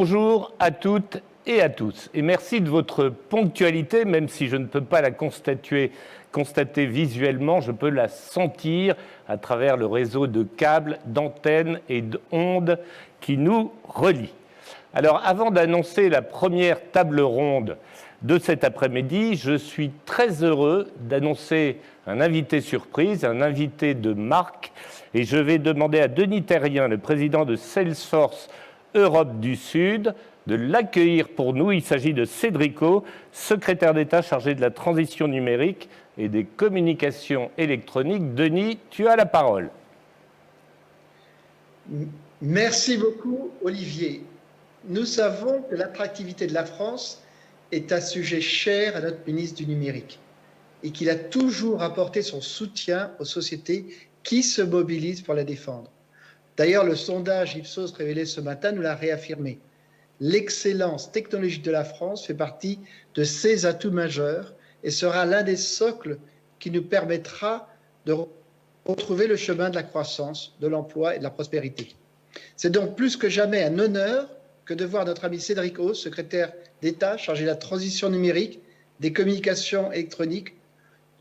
Bonjour à toutes et à tous, et merci de votre ponctualité, même si je ne peux pas la constater visuellement, je peux la sentir à travers le réseau de câbles, d'antennes et d'ondes qui nous relient. Alors, avant d'annoncer la première table ronde de cet après-midi, je suis très heureux d'annoncer un invité surprise, un invité de marque, et je vais demander à Denis Terrien, le président de Salesforce Europe du Sud, de l'accueillir pour nous. Il s'agit de Cédrico, secrétaire d'État chargé de la transition numérique et des communications électroniques. Denis, tu as la parole. Merci beaucoup, Olivier. Nous savons que l'attractivité de la France est un sujet cher à notre ministre du Numérique et qu'il a toujours apporté son soutien aux sociétés qui se mobilisent pour la défendre. D'ailleurs, le sondage Ipsos révélé ce matin nous l'a réaffirmé. L'excellence technologique de la France fait partie de ses atouts majeurs et sera l'un des socles qui nous permettra de retrouver le chemin de la croissance, de l'emploi et de la prospérité. C'est donc plus que jamais un honneur que de voir notre ami Cédrico, secrétaire d'État chargé de la transition numérique, des communications électroniques,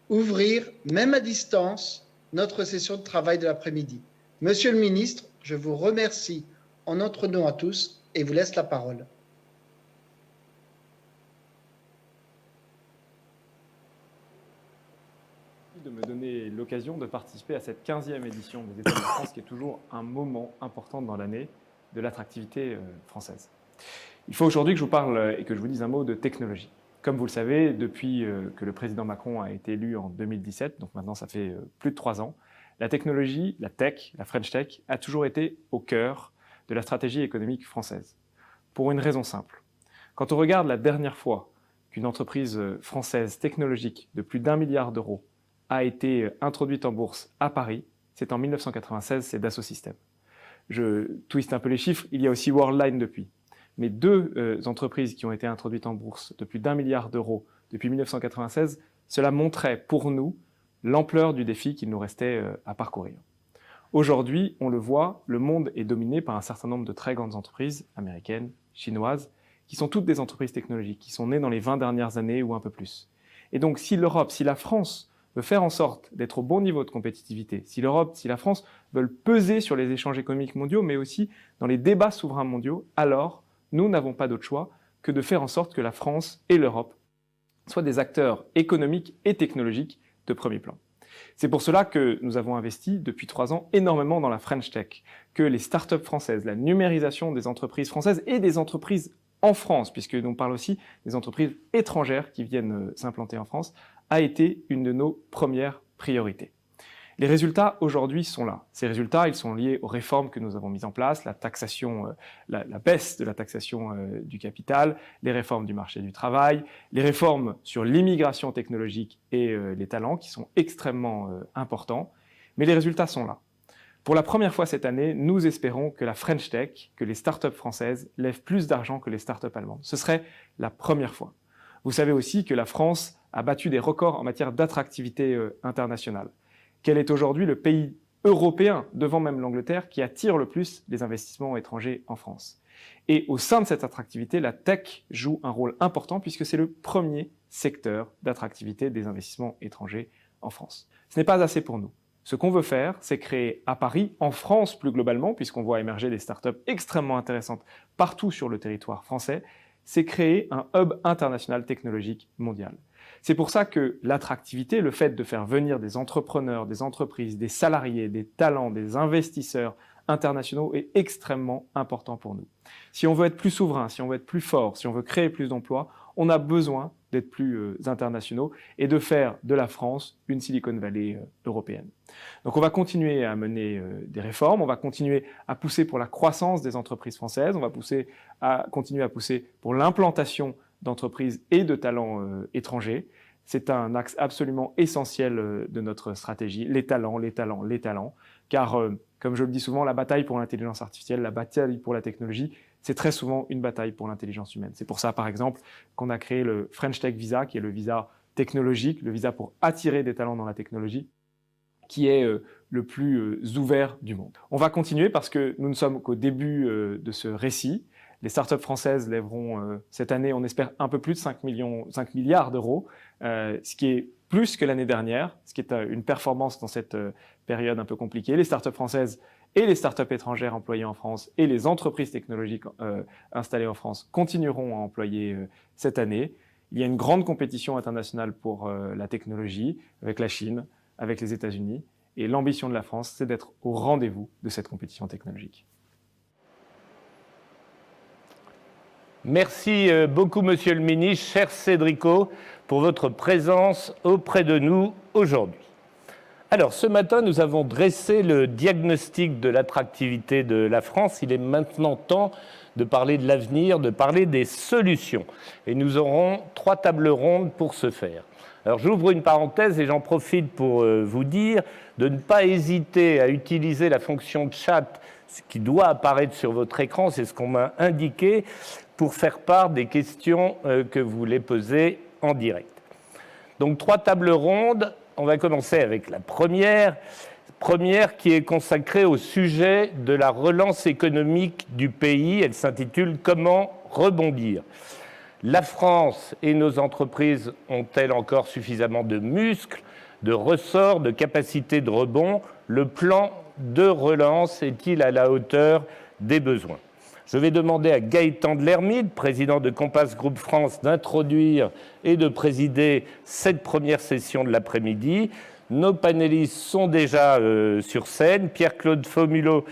ouvrir, même à distance, notre session de travail de l'après-midi. Monsieur le ministre, je vous remercie en notre nom à tous et vous laisse la parole. De me donner l'occasion de participer à cette 15e édition des États de France, qui est toujours un moment important dans l'année de l'attractivité française. Il faut aujourd'hui que je vous parle et que je vous dise un mot de technologie. Comme vous le savez, depuis que le président Macron a été élu en 2017, donc maintenant ça fait plus de 3 ans, la technologie, la tech, la French Tech, a toujours été au cœur de la stratégie économique française. Pour une raison simple. Quand on regarde la dernière fois qu'une entreprise française technologique de plus d'1 milliard d'euros a été introduite en bourse à Paris, c'est en 1996, c'est Dassault Systèmes. Je twiste un peu les chiffres, il y a aussi Worldline depuis. Mais 2 entreprises qui ont été introduites en bourse de plus d'1 milliard d'euros depuis 1996, cela montrait pour nous l'ampleur du défi qu'il nous restait à parcourir. Aujourd'hui, on le voit, le monde est dominé par un certain nombre de très grandes entreprises américaines, chinoises, qui sont toutes des entreprises technologiques, qui sont nées dans les 20 dernières années ou un peu plus. Et donc, si l'Europe, si la France veut faire en sorte d'être au bon niveau de compétitivité, si l'Europe, si la France veulent peser sur les échanges économiques mondiaux, mais aussi dans les débats souverains mondiaux, alors nous n'avons pas d'autre choix que de faire en sorte que la France et l'Europe soient des acteurs économiques et technologiques de premier plan. C'est pour cela que nous avons investi depuis 3 ans énormément dans la French Tech, que les startups françaises, la numérisation des entreprises françaises et des entreprises en France, puisque nous parlons aussi des entreprises étrangères qui viennent s'implanter en France, a été une de nos premières priorités. Les résultats aujourd'hui sont là. Ces résultats, ils sont liés aux réformes que nous avons mises en place, la taxation, la baisse de la taxation du capital, les réformes du marché du travail, les réformes sur l'immigration technologique et les talents qui sont extrêmement importants. Mais les résultats sont là. Pour la première fois cette année, nous espérons que la French Tech, que les startups françaises lèvent plus d'argent que les startups allemandes. Ce serait la première fois. Vous savez aussi que la France a battu des records en matière d'attractivité internationale, qu'elle est aujourd'hui le pays européen, devant même l'Angleterre, qui attire le plus les investissements étrangers en France. Et au sein de cette attractivité, la tech joue un rôle important puisque c'est le premier secteur d'attractivité des investissements étrangers en France. Ce n'est pas assez pour nous. Ce qu'on veut faire, c'est créer à Paris, en France plus globalement, puisqu'on voit émerger des startups extrêmement intéressantes partout sur le territoire français, c'est créer un hub international technologique mondial. C'est pour ça que l'attractivité, le fait de faire venir des entrepreneurs, des entreprises, des salariés, des talents, des investisseurs internationaux est extrêmement important pour nous. Si on veut être plus souverain, si on veut être plus fort, si on veut créer plus d'emplois, on a besoin d'être plus internationaux et de faire de la France une Silicon Valley européenne. Donc on va continuer à mener des réformes, on va continuer à pousser pour la croissance des entreprises françaises, on va continuer à pousser pour l'implantation d'entreprises et de talents étrangers. C'est un axe absolument essentiel de notre stratégie, les talents, car comme je le dis souvent, la bataille pour l'intelligence artificielle, la bataille pour la technologie, c'est très souvent une bataille pour l'intelligence humaine. C'est pour ça, par exemple, qu'on a créé le French Tech Visa, qui est le visa technologique, le visa pour attirer des talents dans la technologie, qui est le plus ouvert du monde. On va continuer parce que nous ne sommes qu'au début de ce récit. Les startups françaises lèveront cette année, on espère, un peu plus de 5 milliards d'euros, ce qui est plus que l'année dernière, ce qui est une performance dans cette période un peu compliquée. Les startups françaises et les startups étrangères employées en France et les entreprises technologiques installées en France continueront à employer cette année. Il y a une grande compétition internationale pour la technologie avec la Chine, avec les États-Unis. Et l'ambition de la France, c'est d'être au rendez-vous de cette compétition technologique. Merci beaucoup, Monsieur le Ministre, cher Cédrico, pour votre présence auprès de nous aujourd'hui. Alors, ce matin, nous avons dressé le diagnostic de l'attractivité de la France. Il est maintenant temps de parler de l'avenir, de parler des solutions. Et nous aurons 3 tables rondes pour ce faire. Alors, j'ouvre une parenthèse et j'en profite pour vous dire de ne pas hésiter à utiliser la fonction chat qui doit apparaître sur votre écran, c'est ce qu'on m'a indiqué, pour faire part des questions que vous voulez poser en direct. Donc, 3 tables rondes. On va commencer avec la première qui est consacrée au sujet de la relance économique du pays. Elle s'intitule « Comment rebondir ?» La France et nos entreprises ont-elles encore suffisamment de muscles, de ressorts, de capacités de rebond? Le plan de relance est-il à la hauteur des besoins? Je vais demander à Gaëtan de Lermide, président de Compass Group France, d'introduire et de présider cette première session de l'après-midi. Nos panélistes sont déjà sur scène. Pierre-Claude Fumolo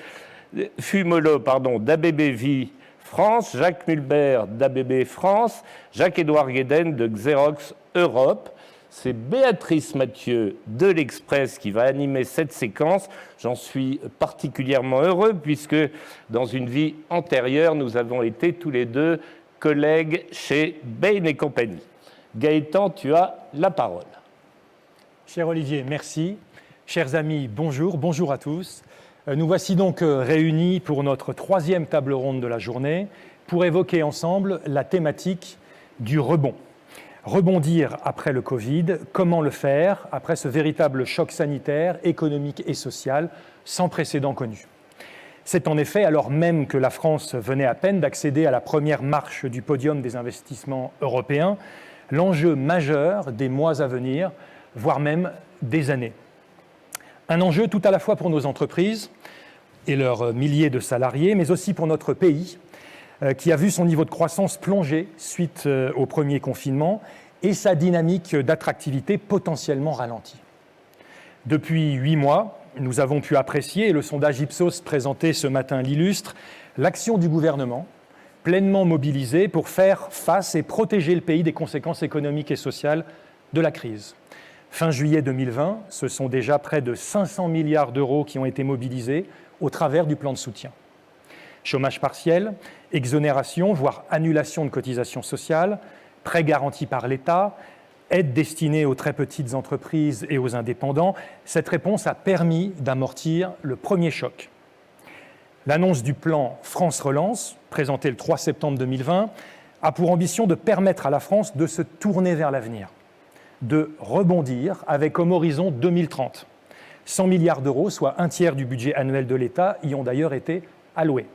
d'ABB Vie France, Jacques Mulbert d'ABB France, Jacques-Édouard Guéden de Xerox Europe. C'est Béatrice Mathieu de l'Express qui va animer cette séquence. J'en suis particulièrement heureux puisque dans une vie antérieure, nous avons été tous les deux collègues chez Bain & Compagnie. Gaëtan, tu as la parole. Cher Olivier, merci. Chers amis, bonjour, bonjour à tous. Nous voici donc réunis pour notre 3e table ronde de la journée pour évoquer ensemble la thématique du rebond. Rebondir après le Covid, comment le faire après ce véritable choc sanitaire, économique et social sans précédent connu. C'est en effet, alors même que la France venait à peine d'accéder à la première marche du podium des investissements européens, l'enjeu majeur des mois à venir, voire même des années. Un enjeu tout à la fois pour nos entreprises et leurs milliers de salariés, mais aussi pour notre pays, qui a vu son niveau de croissance plonger suite au premier confinement et sa dynamique d'attractivité potentiellement ralentie. Depuis 8 mois, nous avons pu apprécier, et le sondage Ipsos présenté ce matin l'illustre, l'action du gouvernement pleinement mobilisé pour faire face et protéger le pays des conséquences économiques et sociales de la crise. Fin juillet 2020, ce sont déjà près de 500 milliards d'euros qui ont été mobilisés au travers du plan de soutien. Chômage partiel, exonération, voire annulation de cotisations sociales, prêts garantis par l'État, aides destinées aux très petites entreprises et aux indépendants, cette réponse a permis d'amortir le premier choc. L'annonce du plan France Relance, présenté le 3 septembre 2020, a pour ambition de permettre à la France de se tourner vers l'avenir, de rebondir avec comme horizon 2030. 100 milliards d'euros, soit un tiers du budget annuel de l'État, y ont d'ailleurs été alloués.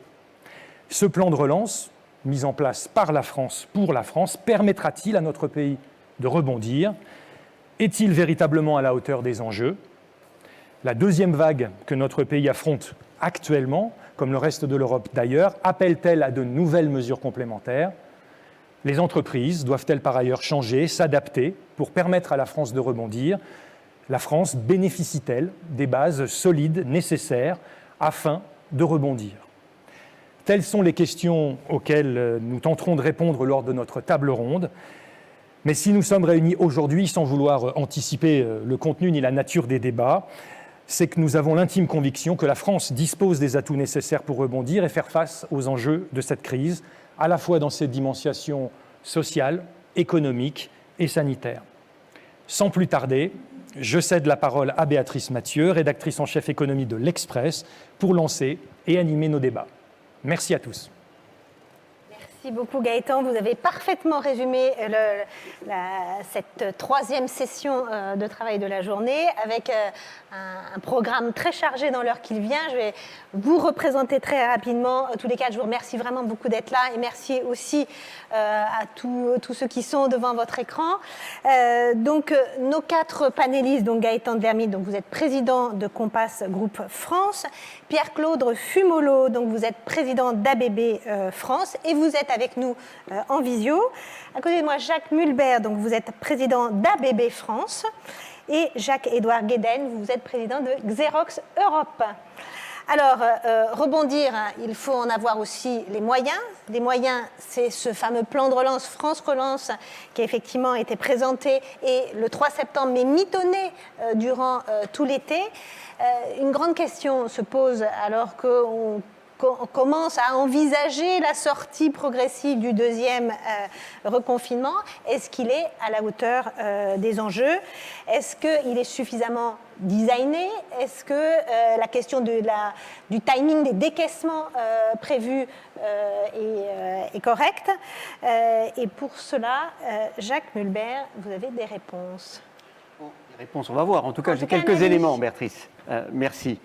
Ce plan de relance, mis en place par la France pour la France, permettra-t-il à notre pays de rebondir? Est-il véritablement à la hauteur des enjeux? La deuxième vague que notre pays affronte actuellement, comme le reste de l'Europe d'ailleurs, appelle-t-elle à de nouvelles mesures complémentaires? Les entreprises doivent-elles par ailleurs changer, s'adapter pour permettre à la France de rebondir? La France bénéficie-t-elle des bases solides nécessaires afin de rebondir? Telles sont les questions auxquelles nous tenterons de répondre lors de notre table ronde. Mais si nous sommes réunis aujourd'hui, sans vouloir anticiper le contenu ni la nature des débats, c'est que nous avons l'intime conviction que la France dispose des atouts nécessaires pour rebondir et faire face aux enjeux de cette crise, à la fois dans ses dimensions sociales, économiques et sanitaires. Sans plus tarder, je cède la parole à Béatrice Mathieu, rédactrice en chef économie de l'Express, pour lancer et animer nos débats. Merci à tous. Merci beaucoup Gaëtan, vous avez parfaitement résumé cette troisième session de travail de la journée avec un programme très chargé dans l'heure qui vient. Je vais vous représenter très rapidement tous les quatre. Je vous remercie vraiment beaucoup d'être là et merci aussi à tous ceux qui sont devant votre écran. Donc nos quatre panélistes, donc Gaëtan de Vermilye, donc vous êtes président de Compass Group France, Pierre-Claude Fumolo, donc vous êtes président d'ABB France et vous êtes avec nous en visio. À côté de moi, Jacques Mulbert, donc vous êtes président d'ABB France et Jacques-Édouard Guéden, vous êtes président de Xerox Europe. Alors, rebondir, il faut en avoir aussi les moyens. Les moyens, c'est ce fameux plan de relance, France Relance, qui a effectivement été présenté et le 3 septembre, mais mitonné durant tout l'été. Une grande question se pose alors qu'on commence à envisager la sortie progressive du deuxième reconfinement. Est-ce qu'il est à la hauteur des enjeux? Est-ce qu'il est suffisamment designé? Est-ce que la question du timing des décaissements prévus est correcte? Et pour cela, Jacques Mulbert, vous avez des réponses. Réponse, on va voir. En tout cas, j'ai quelques éléments, Béatrice. Merci.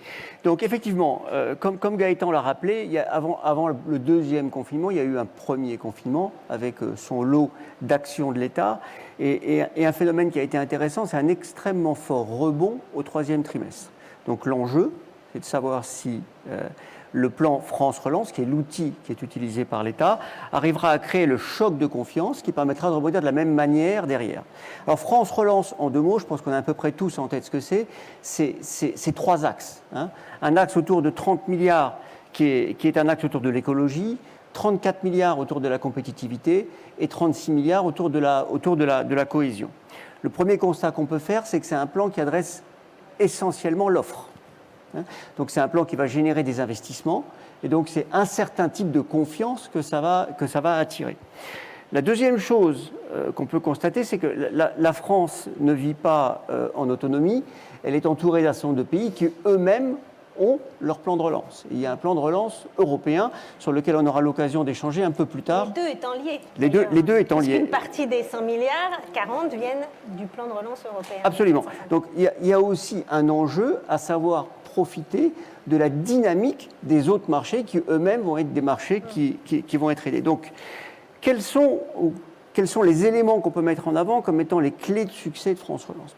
Donc, effectivement, comme Gaëtan l'a rappelé, avant le deuxième confinement, il y a eu un premier confinement avec son lot d'actions de l'État. Et un phénomène qui a été intéressant, c'est un extrêmement fort rebond au troisième trimestre. Donc, l'enjeu, c'est de savoir si le plan France Relance, qui est l'outil qui est utilisé par l'État, arrivera à créer le choc de confiance qui permettra de rebondir de la même manière derrière. Alors France Relance, en deux mots, je pense qu'on a à peu près tous en tête ce que c'est trois axes. Hein. Un axe autour de 30 milliards qui est un axe autour de l'écologie, 34 milliards autour de la compétitivité et 36 milliards autour de la cohésion. Le premier constat qu'on peut faire, c'est que c'est un plan qui adresse essentiellement l'offre. Donc c'est un plan qui va générer des investissements et donc c'est un certain type de confiance que ça va attirer. La deuxième chose qu'on peut constater, c'est que la France ne vit pas en autonomie, elle est entourée d'un certain nombre de pays qui eux-mêmes ont leur plan de relance. Et il y a un plan de relance européen sur lequel on aura l'occasion d'échanger un peu plus tard. Les deux étant liés. Les deux étant liés. Une partie des 100 milliards, 40 viennent du plan de relance européen. Absolument. Donc il y a aussi un enjeu à savoir profiter de la dynamique des autres marchés qui eux-mêmes vont être des marchés qui vont être aidés. Donc, quels sont les éléments qu'on peut mettre en avant comme étant les clés de succès de France Relance?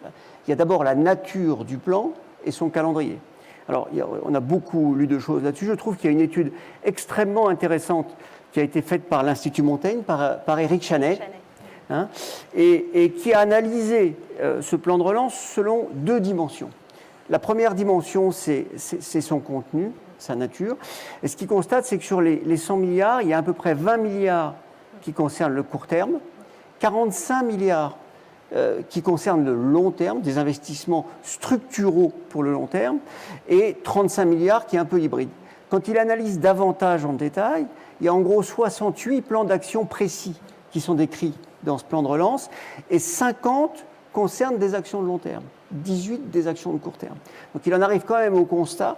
Il y a d'abord la nature du plan et son calendrier. Alors, on a beaucoup lu de choses là-dessus. Je trouve qu'il y a une étude extrêmement intéressante qui a été faite par l'Institut Montaigne, par Éric Chanet, hein, et qui a analysé ce plan de relance selon deux dimensions. La première dimension, c'est son contenu, sa nature. Et ce qu'il constate, c'est que sur les 100 milliards, il y a à peu près 20 milliards qui concernent le court terme, 45 milliards qui concernent le long terme, des investissements structuraux pour le long terme, et 35 milliards qui est un peu hybride. Quand il analyse davantage en détail, il y a en gros 68 plans d'action précis qui sont décrits dans ce plan de relance, et 50 concernent des actions de long terme. 18 des actions de court terme. Donc il en arrive quand même au constat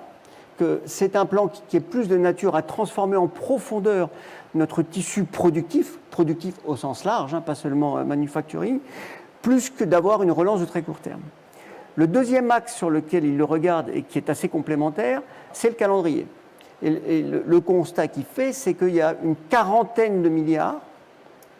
que c'est un plan qui est plus de nature à transformer en profondeur notre tissu productif au sens large, hein, pas seulement manufacturing, plus que d'avoir une relance de très court terme. Le deuxième axe sur lequel il le regarde et qui est assez complémentaire, c'est le calendrier. Et le constat qu'il fait, c'est qu'il y a une quarantaine de milliards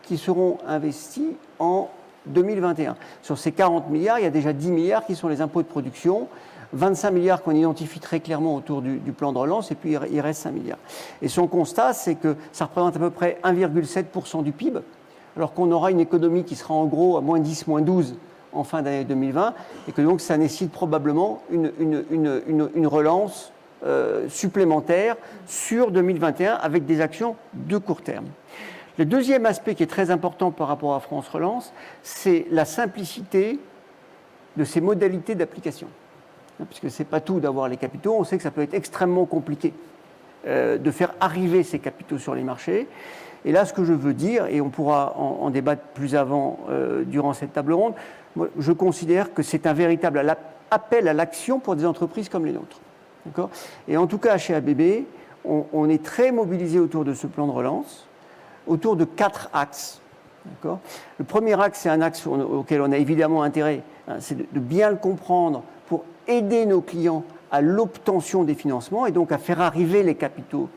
qui seront investis en 2021. Sur ces 40 milliards, il y a déjà 10 milliards qui sont les impôts de production, 25 milliards qu'on identifie très clairement autour du plan de relance, et puis il reste 5 milliards. Et son constat, c'est que ça représente à peu près 1,7% du PIB, alors qu'on aura une économie qui sera en gros à moins 10, moins 12 en fin d'année 2020, et que donc ça nécessite probablement une relance supplémentaire sur 2021 avec des actions de court terme. Le deuxième aspect qui est très important par rapport à France Relance, c'est la simplicité de ses modalités d'application. Puisque ce n'est pas tout d'avoir les capitaux, on sait que ça peut être extrêmement compliqué de faire arriver ces capitaux sur les marchés. Et là, ce que je veux dire, et on pourra en débattre plus avant durant cette table ronde, moi, je considère que c'est un véritable appel à l'action pour des entreprises comme les nôtres. Et en tout cas, chez ABB, on est très mobilisé autour de ce plan de relance. autour de 4 axes. D'accord ? Le premier axe, c'est un axe auquel on a évidemment intérêt, c'est de bien le comprendre pour aider nos clients à l'obtention des financements et donc à faire arriver les capitaux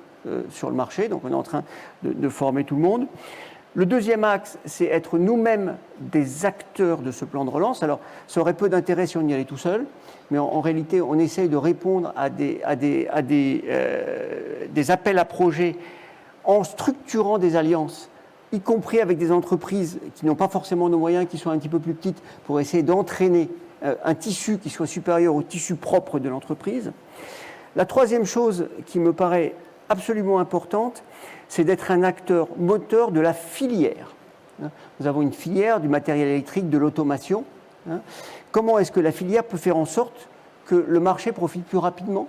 sur le marché. Donc on est en train de former tout le monde. Le deuxième axe, c'est être nous-mêmes des acteurs de ce plan de relance. Alors, ça aurait peu d'intérêt si on y allait tout seul, mais en réalité, on essaye de répondre à des appels à projets en structurant des alliances, y compris avec des entreprises qui n'ont pas forcément nos moyens, qui sont un petit peu plus petites, pour essayer d'entraîner un tissu qui soit supérieur au tissu propre de l'entreprise. La troisième chose qui me paraît absolument importante, c'est d'être un acteur moteur de la filière. Nous avons une filière du matériel électrique, de l'automation. Comment est-ce que la filière peut faire en sorte que le marché profite plus rapidement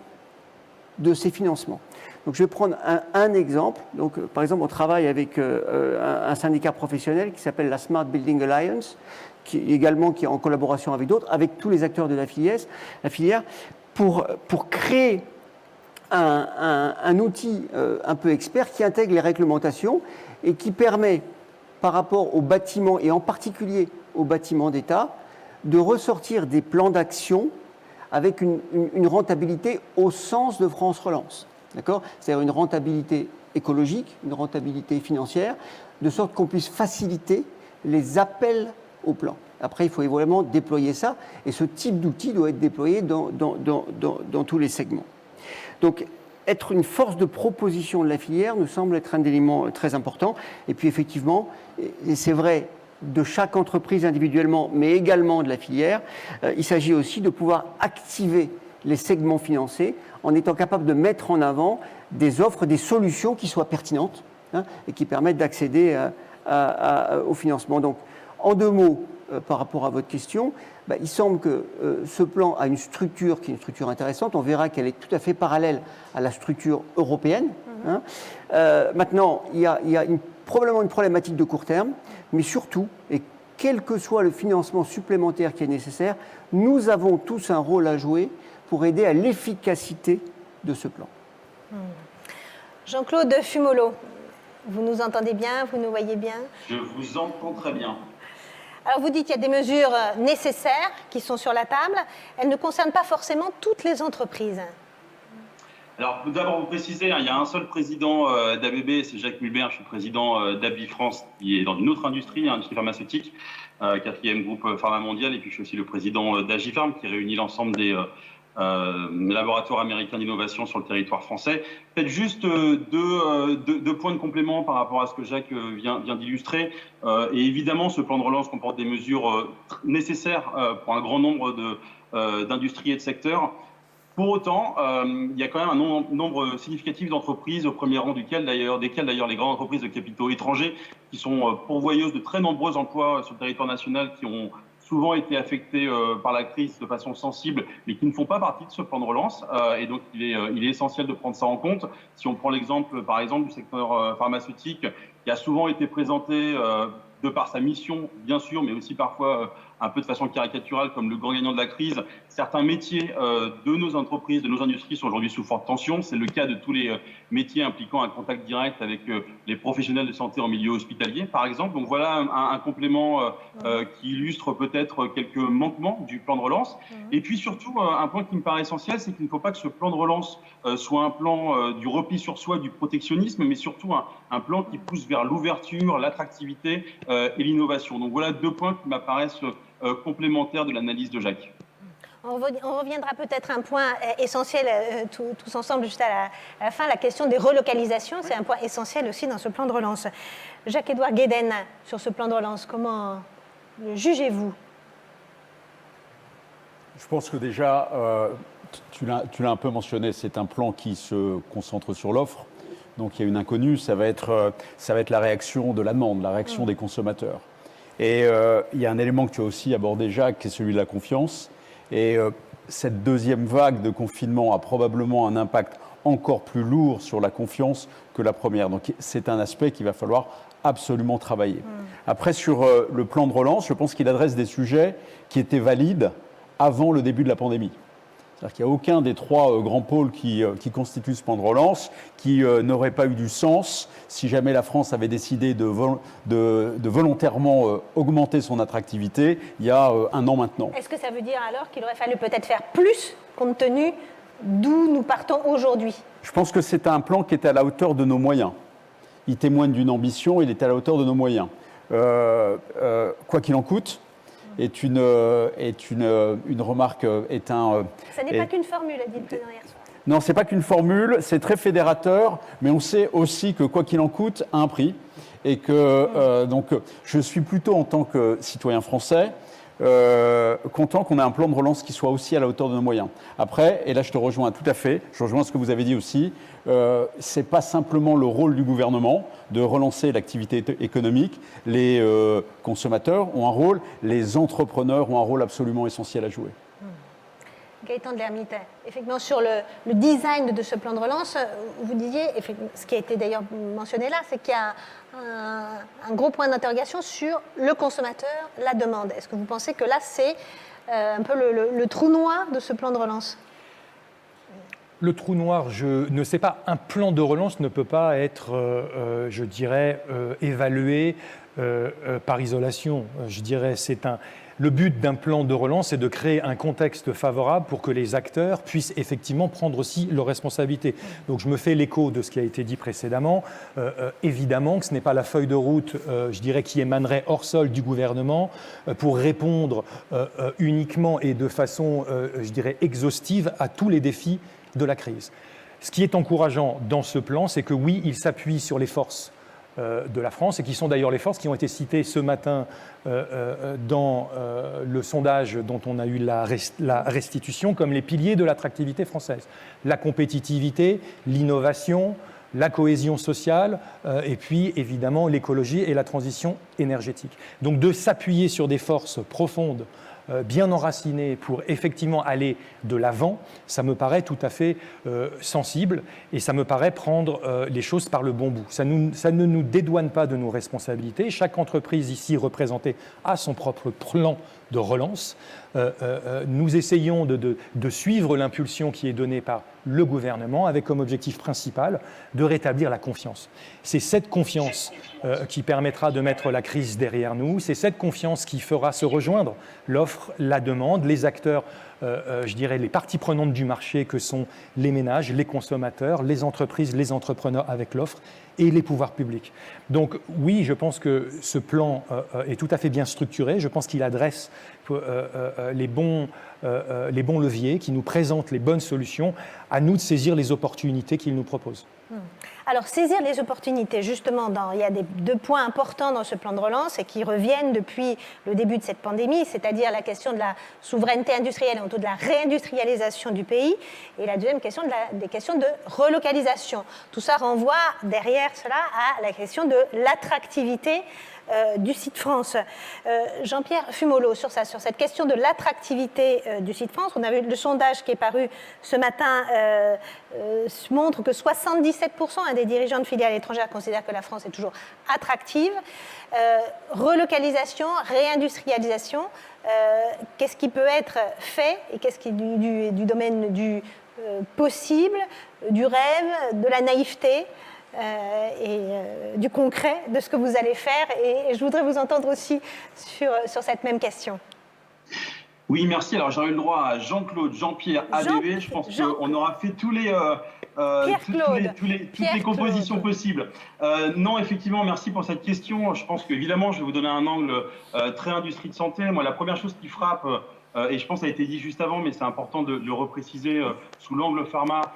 de ces financements ? Donc, je vais prendre un exemple. Donc, par exemple, on travaille avec un syndicat professionnel qui s'appelle la Smart Building Alliance, qui est en collaboration avec d'autres, avec tous les acteurs de la filière pour créer un outil un peu expert qui intègre les réglementations et qui permet, par rapport aux bâtiments, et en particulier aux bâtiments d'État, de ressortir des plans d'action avec une rentabilité au sens de France Relance. D'accord ? C'est-à-dire une rentabilité écologique, une rentabilité financière, de sorte qu'on puisse faciliter les appels au plan. Après, il faut évidemment déployer ça, et ce type d'outil doit être déployé dans tous les segments. Donc, être une force de proposition de la filière nous semble être un élément très important. Et puis, effectivement, et c'est vrai de chaque entreprise individuellement, mais également de la filière, il s'agit aussi de pouvoir activer les segments financés en étant capable de mettre en avant des offres, des solutions qui soient pertinentes et qui permettent d'accéder au financement. Donc, en 2 mots, par rapport à votre question, il semble que ce plan a une structure qui est une structure intéressante. On verra qu'elle est tout à fait parallèle à la structure européenne. Maintenant, il y a probablement une problématique de court terme, mais surtout, et quel que soit le financement supplémentaire qui est nécessaire, nous avons tous un rôle à jouer pour aider à l'efficacité de ce plan. Jean-Claude Fumolo, vous nous entendez bien, vous nous voyez bien ? Je vous entends très bien. Alors vous dites qu'il y a des mesures nécessaires qui sont sur la table. Elles ne concernent pas forcément toutes les entreprises. Alors, d'abord, vous préciser, il y a un seul président d'ABB, c'est Jacques Mulbert, je suis président d'AbbVie France, qui est dans une autre industrie, industrie pharmaceutique, 4e groupe pharma mondial, et puis je suis aussi le président d'Agifarm, qui réunit l'ensemble des laboratoires américains d'innovation sur le territoire français. Peut-être juste deux points de complément par rapport à ce que Jacques vient d'illustrer. Et évidemment, ce plan de relance comporte des mesures nécessaires pour un grand nombre d'industries et de secteurs. Pour autant, il y a quand même un nombre significatif d'entreprises, au premier rang desquelles d'ailleurs les grandes entreprises de capitaux étrangers, qui sont pourvoyeuses de très nombreux emplois sur le territoire national, qui ont souvent été affectés par la crise de façon sensible, mais qui ne font pas partie de ce plan de relance. Et donc, il est essentiel de prendre ça en compte. Si on prend l'exemple, par exemple, du secteur pharmaceutique, qui a souvent été présenté de par sa mission, bien sûr, mais aussi parfois un peu de façon caricaturale, comme le grand gagnant de la crise. Certains métiers de nos entreprises, de nos industries sont aujourd'hui sous forte tension. C'est le cas de tous les métiers impliquant un contact direct avec les professionnels de santé en milieu hospitalier, par exemple. Donc voilà un complément qui illustre peut-être quelques manquements du plan de relance. Et puis surtout, un point qui me paraît essentiel, c'est qu'il ne faut pas que ce plan de relance soit un plan du repli sur soi, du protectionnisme, mais surtout un plan qui pousse vers l'ouverture, l'attractivité et l'innovation. Donc voilà 2 points qui m'apparaissent complémentaires de l'analyse de Jacques. On reviendra peut-être à un point essentiel tous ensemble juste à la fin, la question des relocalisations. C'est un point essentiel aussi dans ce plan de relance. Jacques-Édouard Guéden, sur ce plan de relance, comment le jugez-vous ? Je pense que déjà, tu l'as un peu mentionné, c'est un plan qui se concentre sur l'offre. Donc il y a une inconnue, ça va être la réaction de la demande, la réaction des consommateurs. Et il y a un élément que tu as aussi abordé, Jacques, qui est celui de la confiance. Et cette deuxième vague de confinement a probablement un impact encore plus lourd sur la confiance que la première. Donc c'est un aspect qu'il va falloir absolument travailler. Après, sur le plan de relance, je pense qu'il adresse des sujets qui étaient valides avant le début de la pandémie. C'est-à-dire qu'il n'y a aucun des trois grands pôles qui constituent ce plan de relance qui n'aurait pas eu du sens si jamais la France avait décidé de volontairement augmenter son attractivité il y a un an maintenant. Est-ce que ça veut dire alors qu'il aurait fallu peut-être faire plus compte tenu d'où nous partons aujourd'hui? Je pense que c'est un plan qui est à la hauteur de nos moyens. Il témoigne d'une ambition, il est à la hauteur de nos moyens. Quoi qu'il en coûte, est une remarque, Ça n'est pas qu'une formule, a dit le président hier soir. Non, ce n'est pas qu'une formule, c'est très fédérateur, mais on sait aussi que quoi qu'il en coûte a un prix. Et que donc, je suis plutôt, en tant que citoyen français, content qu'on ait un plan de relance qui soit aussi à la hauteur de nos moyens. Après, et là je te rejoins tout à fait, je rejoins ce que vous avez dit aussi, ce n'est pas simplement le rôle du gouvernement de relancer l'activité économique. Les consommateurs ont un rôle, les entrepreneurs ont un rôle absolument essentiel à jouer. Gaëtan de l'Hermitet, effectivement, sur le design de ce plan de relance, vous disiez, ce qui a été d'ailleurs mentionné là, c'est qu'il y a un gros point d'interrogation sur le consommateur, la demande. Est-ce que vous pensez que là, c'est un peu le trou noir de ce plan de relance? Le trou noir, je ne sais pas, un plan de relance ne peut pas être, je dirais, évalué par isolation. Je dirais, le but d'un plan de relance est de créer un contexte favorable pour que les acteurs puissent effectivement prendre aussi leurs responsabilités. Donc je me fais l'écho de ce qui a été dit précédemment. Évidemment que ce n'est pas la feuille de route, je dirais, qui émanerait hors sol du gouvernement pour répondre uniquement et de façon, je dirais, exhaustive à tous les défis de la crise. Ce qui est encourageant dans ce plan, c'est que oui, il s'appuie sur les forces de la France, et qui sont d'ailleurs les forces qui ont été citées ce matin dans le sondage dont on a eu la restitution comme les piliers de l'attractivité française. La compétitivité, l'innovation, la cohésion sociale, et puis évidemment l'écologie et la transition énergétique. Donc de s'appuyer sur des forces profondes, bien enracinées pour effectivement aller de l'avant, ça me paraît tout à fait sensible et ça me paraît prendre les choses par le bon bout. Ça ne nous dédouane pas de nos responsabilités. Chaque entreprise ici représentée a son propre plan de relance. Nous essayons de suivre l'impulsion qui est donnée par le gouvernement avec comme objectif principal de rétablir la confiance. C'est cette confiance qui permettra de mettre la crise derrière nous, c'est cette confiance qui fera se rejoindre l'offre, la demande, les acteurs, je dirais les parties prenantes du marché que sont les ménages, les consommateurs, les entreprises, les entrepreneurs avec l'offre et les pouvoirs publics. Donc oui, je pense que ce plan est tout à fait bien structuré, je pense qu'il adresse les bons leviers, qui nous présente les bonnes solutions, à nous de saisir les opportunités qu'il nous propose. Alors, saisir les opportunités, justement, il y a deux points importants dans ce plan de relance et qui reviennent depuis le début de cette pandémie, c'est-à-dire la question de la souveraineté industrielle et autour de la réindustrialisation du pays, et la deuxième question, des questions de relocalisation. Tout ça renvoie derrière cela à la question de l'attractivité du site France. Jean-Pierre Fumolo, sur cette question de l'attractivité du site France, on a vu le sondage qui est paru ce matin montre que 77% des dirigeants de filiales étrangères considèrent que la France est toujours attractive. Relocalisation, réindustrialisation, qu'est-ce qui peut être fait et qu'est-ce qui est du domaine du possible, du rêve, de la naïveté du concret de ce que vous allez faire, et je voudrais vous entendre aussi sur cette même question. Oui, merci. Alors j'aurais eu le droit à Jean-Claude, Jean-Pierre, ADV. Je pense qu'on aura fait toutes les compositions possibles. Non, effectivement, merci pour cette question. Je pense qu'évidemment, je vais vous donner un angle très industrie de santé. Moi, la première chose qui frappe, et je pense que ça a été dit juste avant, mais c'est important de le repréciser sous l'angle pharma,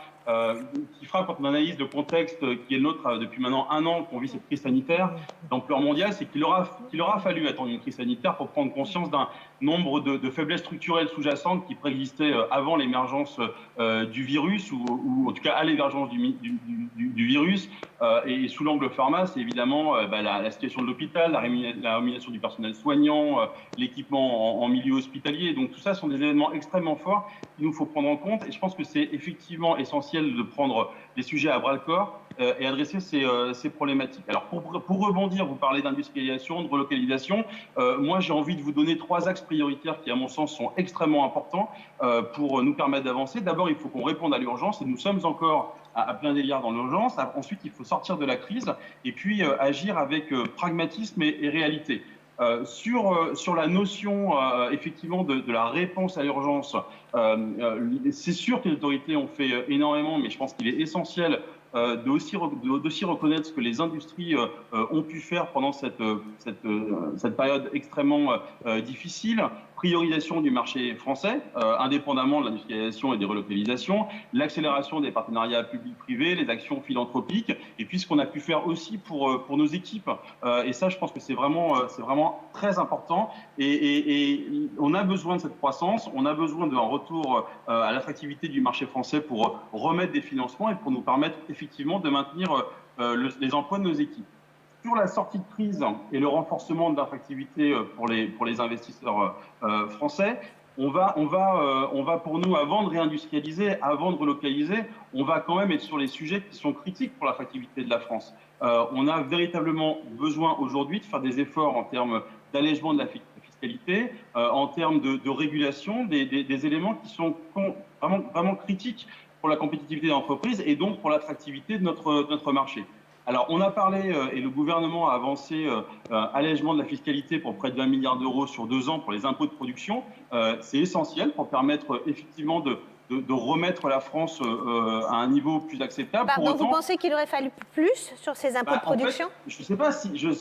qui frappe quand on analyse le contexte qui est le nôtre depuis maintenant un an qu'on vit cette crise sanitaire d'ampleur mondiale, c'est qu'il aura fallu attendre une crise sanitaire pour prendre conscience d'un nombre de faiblesses structurelles sous-jacentes qui préexistaient avant l'émergence du virus, ou en tout cas à l'émergence du virus. Et sous l'angle pharma, c'est évidemment la situation de l'hôpital, la rémunération du personnel soignant, l'équipement en milieu hospitalier. Donc tout ça sont des éléments extrêmement forts qu'il nous faut prendre en compte. Et je pense que c'est effectivement essentiel essentiel de prendre les sujets à bras-le-corps et adresser ces problématiques. Alors pour rebondir, vous parlez d'industrialisation, de relocalisation. Moi, j'ai envie de vous donner 3 axes prioritaires qui, à mon sens, sont extrêmement importants pour nous permettre d'avancer. D'abord, il faut qu'on réponde à l'urgence, et nous sommes encore à plein d'égards dans l'urgence. Ensuite, il faut sortir de la crise et puis agir avec pragmatisme et réalité. Sur la notion effectivement de la réponse à l'urgence, c'est sûr que les autorités ont fait énormément, mais je pense qu'il est essentiel d'aussi reconnaître ce que les industries ont pu faire pendant cette période extrêmement difficile. Priorisation du marché français, indépendamment de l'industrialisation et des relocalisations, l'accélération des partenariats publics-privés, les actions philanthropiques, et puis ce qu'on a pu faire aussi pour nos équipes. Et ça, je pense que c'est vraiment très important. Et on a besoin de cette croissance, on a besoin d'un retour à l'attractivité du marché français pour remettre des financements et pour nous permettre effectivement de maintenir les emplois de nos équipes. Sur la sortie de crise et le renforcement de l'attractivité pour les investisseurs français, on va pour nous, avant de réindustrialiser, avant de relocaliser, on va quand même être sur les sujets qui sont critiques pour l'attractivité de la France. On a véritablement besoin aujourd'hui de faire des efforts en termes d'allègement de la fiscalité, en termes de régulation, des éléments qui sont vraiment critiques pour la compétitivité des entreprises et donc pour l'attractivité de notre marché. Alors, on a parlé, et le gouvernement a avancé, allègement de la fiscalité pour près de 20 milliards d'euros sur 2 ans pour les impôts de production. C'est essentiel pour permettre effectivement de remettre la France à un niveau plus acceptable. Pardon, vous pensez qu'il aurait fallu plus sur ces impôts de production ? En fait, je ne sais pas si je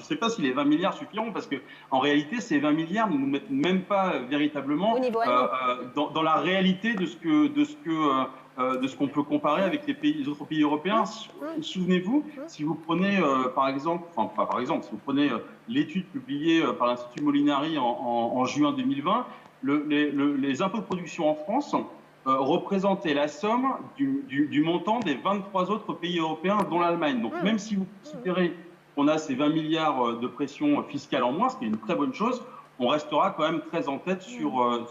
sais pas si les 20 milliards suffiront, parce que en réalité, ces 20 milliards ne nous mettent même pas véritablement dans la réalité de ce qu'on peut comparer avec les autres pays européens. Souvenez-vous, si vous prenez si vous prenez l'étude publiée par l'Institut Molinari en juin 2020, les impôts de production en France représentaient la somme du montant des 23 autres pays européens, dont l'Allemagne. Donc même si vous considérez qu'on a ces 20 milliards de pression fiscale en moins, ce qui est une très bonne chose, on restera quand même très en tête sur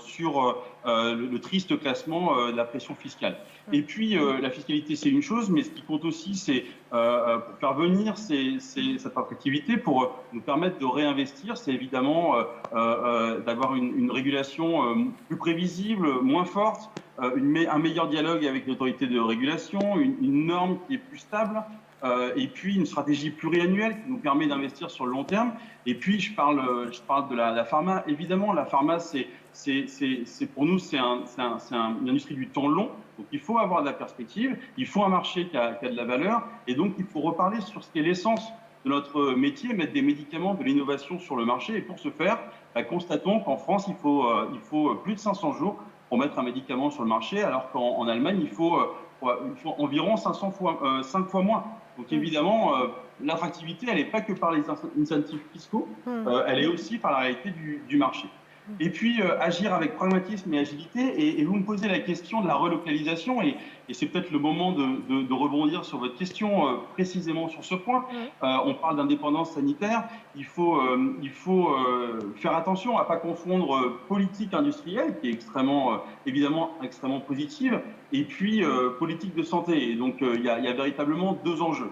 le triste classement de la pression fiscale. Et puis, la fiscalité, c'est une chose, mais ce qui compte aussi, c'est pour faire venir cette attractivité, pour nous permettre de réinvestir, c'est évidemment d'avoir une régulation plus prévisible, moins forte, un meilleur dialogue avec l'autorité de régulation, une norme qui est plus stable, et puis une stratégie pluriannuelle qui nous permet d'investir sur le long terme. Et puis je parle de la pharma. Évidemment, la pharma, pour nous, c'est une industrie du temps long. Donc il faut avoir de la perspective, il faut un marché qui a de la valeur, et donc il faut reparler sur ce qui est l'essence de notre métier, mettre des médicaments, de l'innovation sur le marché. Et pour ce faire, constatons qu'en France, il faut plus de 500 jours pour mettre un médicament sur le marché, alors qu'en Allemagne, il faut environ 5 fois moins. Donc évidemment, l'attractivité, elle n'est pas que par les incentives fiscaux, elle est aussi par la réalité du marché. Et puis, agir avec pragmatisme et agilité. Et vous me posez la question de la relocalisation, et c'est peut-être le moment de rebondir sur votre question précisément sur ce point. On parle d'indépendance sanitaire. Il faut faire attention à ne pas confondre politique industrielle, qui est évidemment extrêmement positive, et puis politique de santé. Et donc, il y a véritablement 2 enjeux.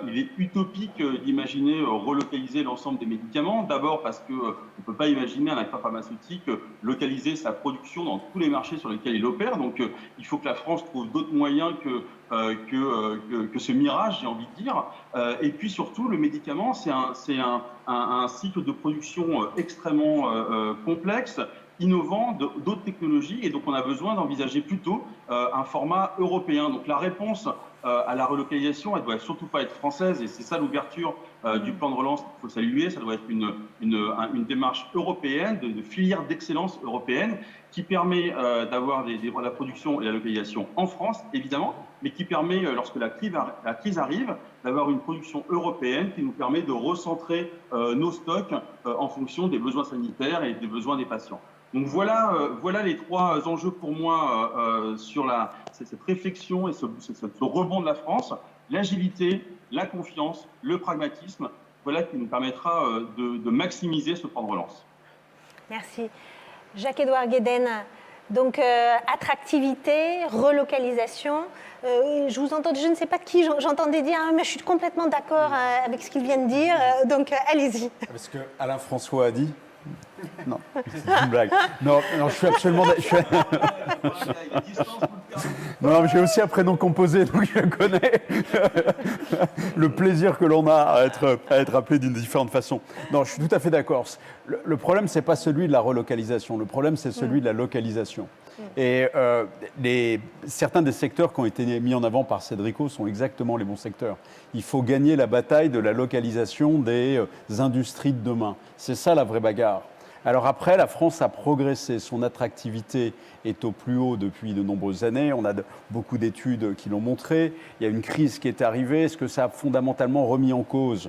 Il est utopique d'imaginer relocaliser l'ensemble des médicaments. D'abord parce qu'on ne peut pas imaginer un acteur pharmaceutique localiser sa production dans tous les marchés sur lesquels il opère. Donc il faut que la France trouve d'autres moyens que ce mirage, j'ai envie de dire. Et puis surtout, le médicament, c'est un cycle de production extrêmement complexe, innovant, d'autres technologies, et donc on a besoin d'envisager plutôt un format européen. Donc la réponse à la relocalisation, elle ne doit surtout pas être française, et c'est ça l'ouverture du plan de relance qu'il faut saluer. Ça doit être une démarche européenne, de filière d'excellence européenne, qui permet d'avoir la production et la localisation en France, évidemment, mais qui permet, lorsque la crise arrive, d'avoir une production européenne qui nous permet de recentrer nos stocks en fonction des besoins sanitaires et des besoins des patients. Donc voilà les 3 enjeux pour moi sur cette réflexion et ce rebond de la France: l'agilité, la confiance, le pragmatisme. Voilà qui nous permettra de maximiser ce plan de relance. Merci. Jacques-Édouard Gueden, Donc, attractivité, relocalisation. Je vous entends, je ne sais pas de qui j'entendais dire, mais je suis complètement d'accord avec ce qu'il vient de dire. Donc, allez-y. Parce que Alain François a dit. Non, c'est une blague. Non, je suis absolument. Non, j'ai aussi un prénom composé, donc je connais le plaisir que l'on a à être appelé d'une différente façon. Non, je suis tout à fait d'accord. Le problème, c'est pas celui de la relocalisation. Le problème, c'est celui de la localisation. Et certains des secteurs qui ont été mis en avant par Cédrico sont exactement les bons secteurs. Il faut gagner la bataille de la localisation des industries de demain. C'est ça la vraie bagarre. Alors après, la France a progressé. Son attractivité est au plus haut depuis de nombreuses années. On a beaucoup d'études qui l'ont montré. Il y a une crise qui est arrivée. Est-ce que ça a fondamentalement remis en cause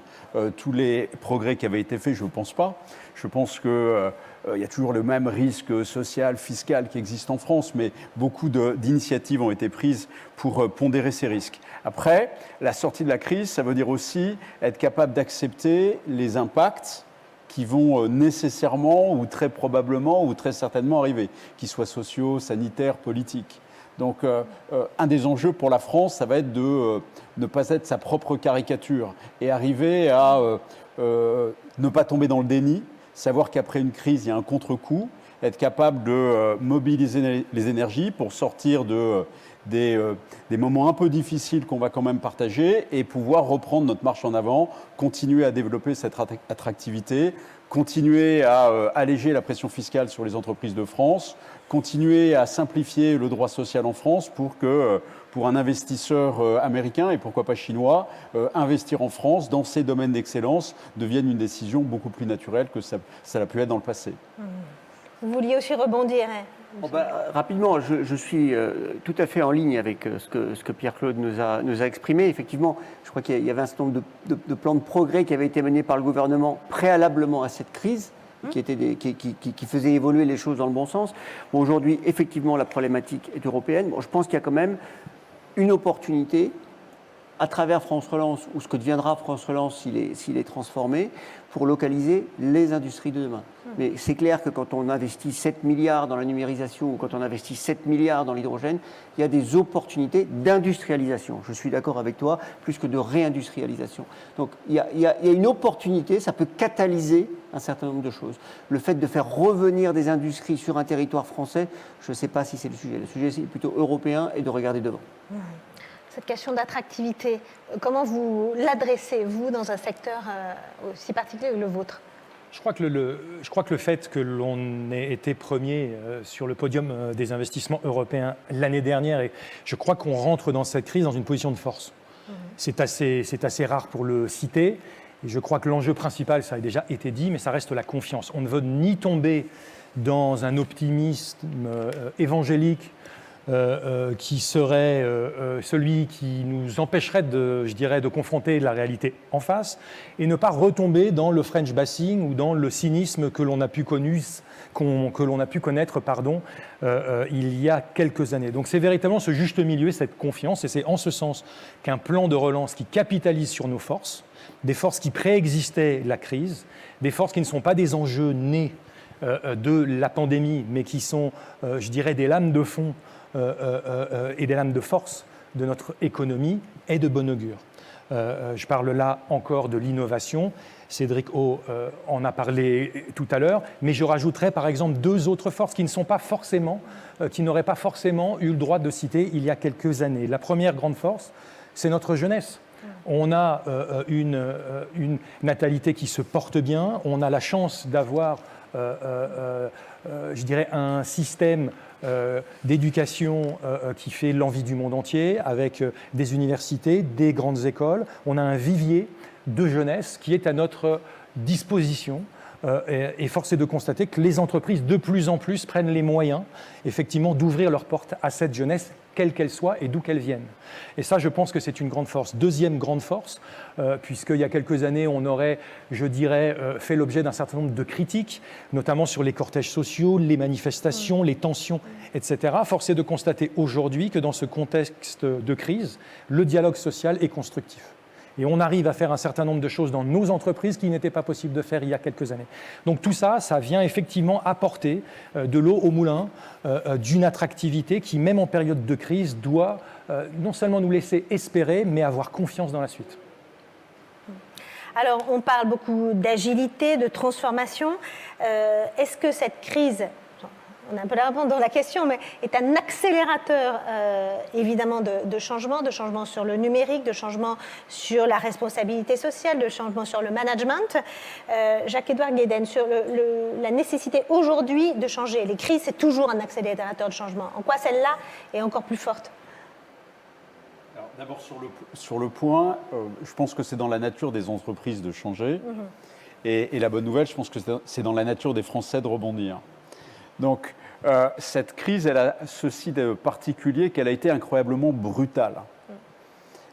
tous les progrès qui avaient été faits? Je ne pense pas. Je pense qu'il y a toujours le même risque social, fiscal qui existe en France, mais beaucoup d'initiatives ont été prises pour pondérer ces risques. Après, la sortie de la crise, ça veut dire aussi être capable d'accepter les impacts qui vont nécessairement ou très probablement ou très certainement arriver, qu'ils soient sociaux, sanitaires, politiques. Donc un des enjeux pour la France, ça va être de ne pas être sa propre caricature et arriver à ne pas tomber dans le déni, savoir qu'après une crise, il y a un contre-coup, être capable de mobiliser les énergies pour sortir des moments un peu difficiles qu'on va quand même partager et pouvoir reprendre notre marche en avant, continuer à développer cette attractivité, continuer à alléger la pression fiscale sur les entreprises de France, continuer à simplifier le droit social en France pour que, pour un investisseur américain et pourquoi pas chinois, investir en France dans ces domaines d'excellence devienne une décision beaucoup plus naturelle que ça l'a pu être dans le passé. Vous vouliez aussi rebondir, hein? Rapidement, je suis tout à fait en ligne avec ce que Pierre-Claude nous a exprimé. Effectivement, je crois qu'il y avait un certain nombre de plans de progrès qui avaient été menés par le gouvernement préalablement à cette crise, qui faisaient évoluer les choses dans le bon sens. Bon, aujourd'hui, effectivement, la problématique est européenne. Bon, je pense qu'il y a quand même une opportunité à travers France Relance, ou ce que deviendra France Relance s'il est transformé, pour localiser les industries de demain. Mais c'est clair que quand on investit 7 milliards dans la numérisation ou quand on investit 7 milliards dans l'hydrogène, il y a des opportunités d'industrialisation. Je suis d'accord avec toi, plus que de réindustrialisation. Donc il y a une opportunité, ça peut catalyser un certain nombre de choses. Le fait de faire revenir des industries sur un territoire français, je ne sais pas si c'est le sujet. Le sujet, c'est plutôt européen et de regarder devant. Cette question d'attractivité, comment vous l'adressez, vous, dans un secteur aussi particulier que le vôtre? Je crois que le fait que l'on ait été premier sur le podium des investissements européens l'année dernière, et je crois qu'on rentre dans cette crise dans une position de force. C'est assez rare pour le citer. Et je crois que l'enjeu principal, ça a déjà été dit, mais ça reste la confiance. On ne veut ni tomber dans un optimisme évangélique qui serait celui qui nous empêcherait de confronter la réalité en face et ne pas retomber dans le French bashing ou dans le cynisme que l'on a pu connaître il y a quelques années. Donc c'est véritablement ce juste milieu, cette confiance, et c'est en ce sens qu'un plan de relance qui capitalise sur nos forces, des forces qui préexistaient la crise, des forces qui ne sont pas des enjeux nés de la pandémie, mais qui sont, je dirais, des lames de fond et des lames de force de notre économie, est de bon augure. Je parle là encore de l'innovation. Cédric O en a parlé tout à l'heure, mais je rajouterai par exemple deux autres forces qui n'auraient pas forcément eu le droit de citer il y a quelques années. La première grande force, c'est notre jeunesse. On a une natalité qui se porte bien, on a la chance d'avoir, je dirais, un système d'éducation qui fait l'envie du monde entier, avec des universités, des grandes écoles. On a un vivier de jeunesse qui est à notre disposition. Et force est de constater que les entreprises, de plus en plus, prennent les moyens, effectivement, d'ouvrir leurs portes à cette jeunesse, quelle qu'elle soit et d'où qu'elle vienne. Et ça, je pense que c'est une grande force. Deuxième grande force, puisqu'il y a quelques années, on aurait, je dirais, fait l'objet d'un certain nombre de critiques, notamment sur les cortèges sociaux, les manifestations, les tensions, etc. Force est de constater aujourd'hui que dans ce contexte de crise, le dialogue social est constructif. Et on arrive à faire un certain nombre de choses dans nos entreprises qui n'étaient pas possibles de faire il y a quelques années. Donc tout ça, ça vient effectivement apporter de l'eau au moulin d'une attractivité qui, même en période de crise, doit non seulement nous laisser espérer, mais avoir confiance dans la suite. Alors, on parle beaucoup d'agilité, de transformation. Est-ce que cette crise, on a un peu la réponse dans la question, mais est un accélérateur évidemment de changement sur le numérique, de changement sur la responsabilité sociale, de changement sur le management. Jacques-Édouard Guéden, sur la nécessité aujourd'hui de changer. Les crises, c'est toujours un accélérateur de changement. En quoi celle-là est encore plus forte ? D'abord, sur le point, je pense que c'est dans la nature des entreprises de changer. Et la bonne nouvelle, je pense que c'est dans la nature des Français de rebondir. Donc, cette crise, elle a ceci de particulier qu'elle a été incroyablement brutale.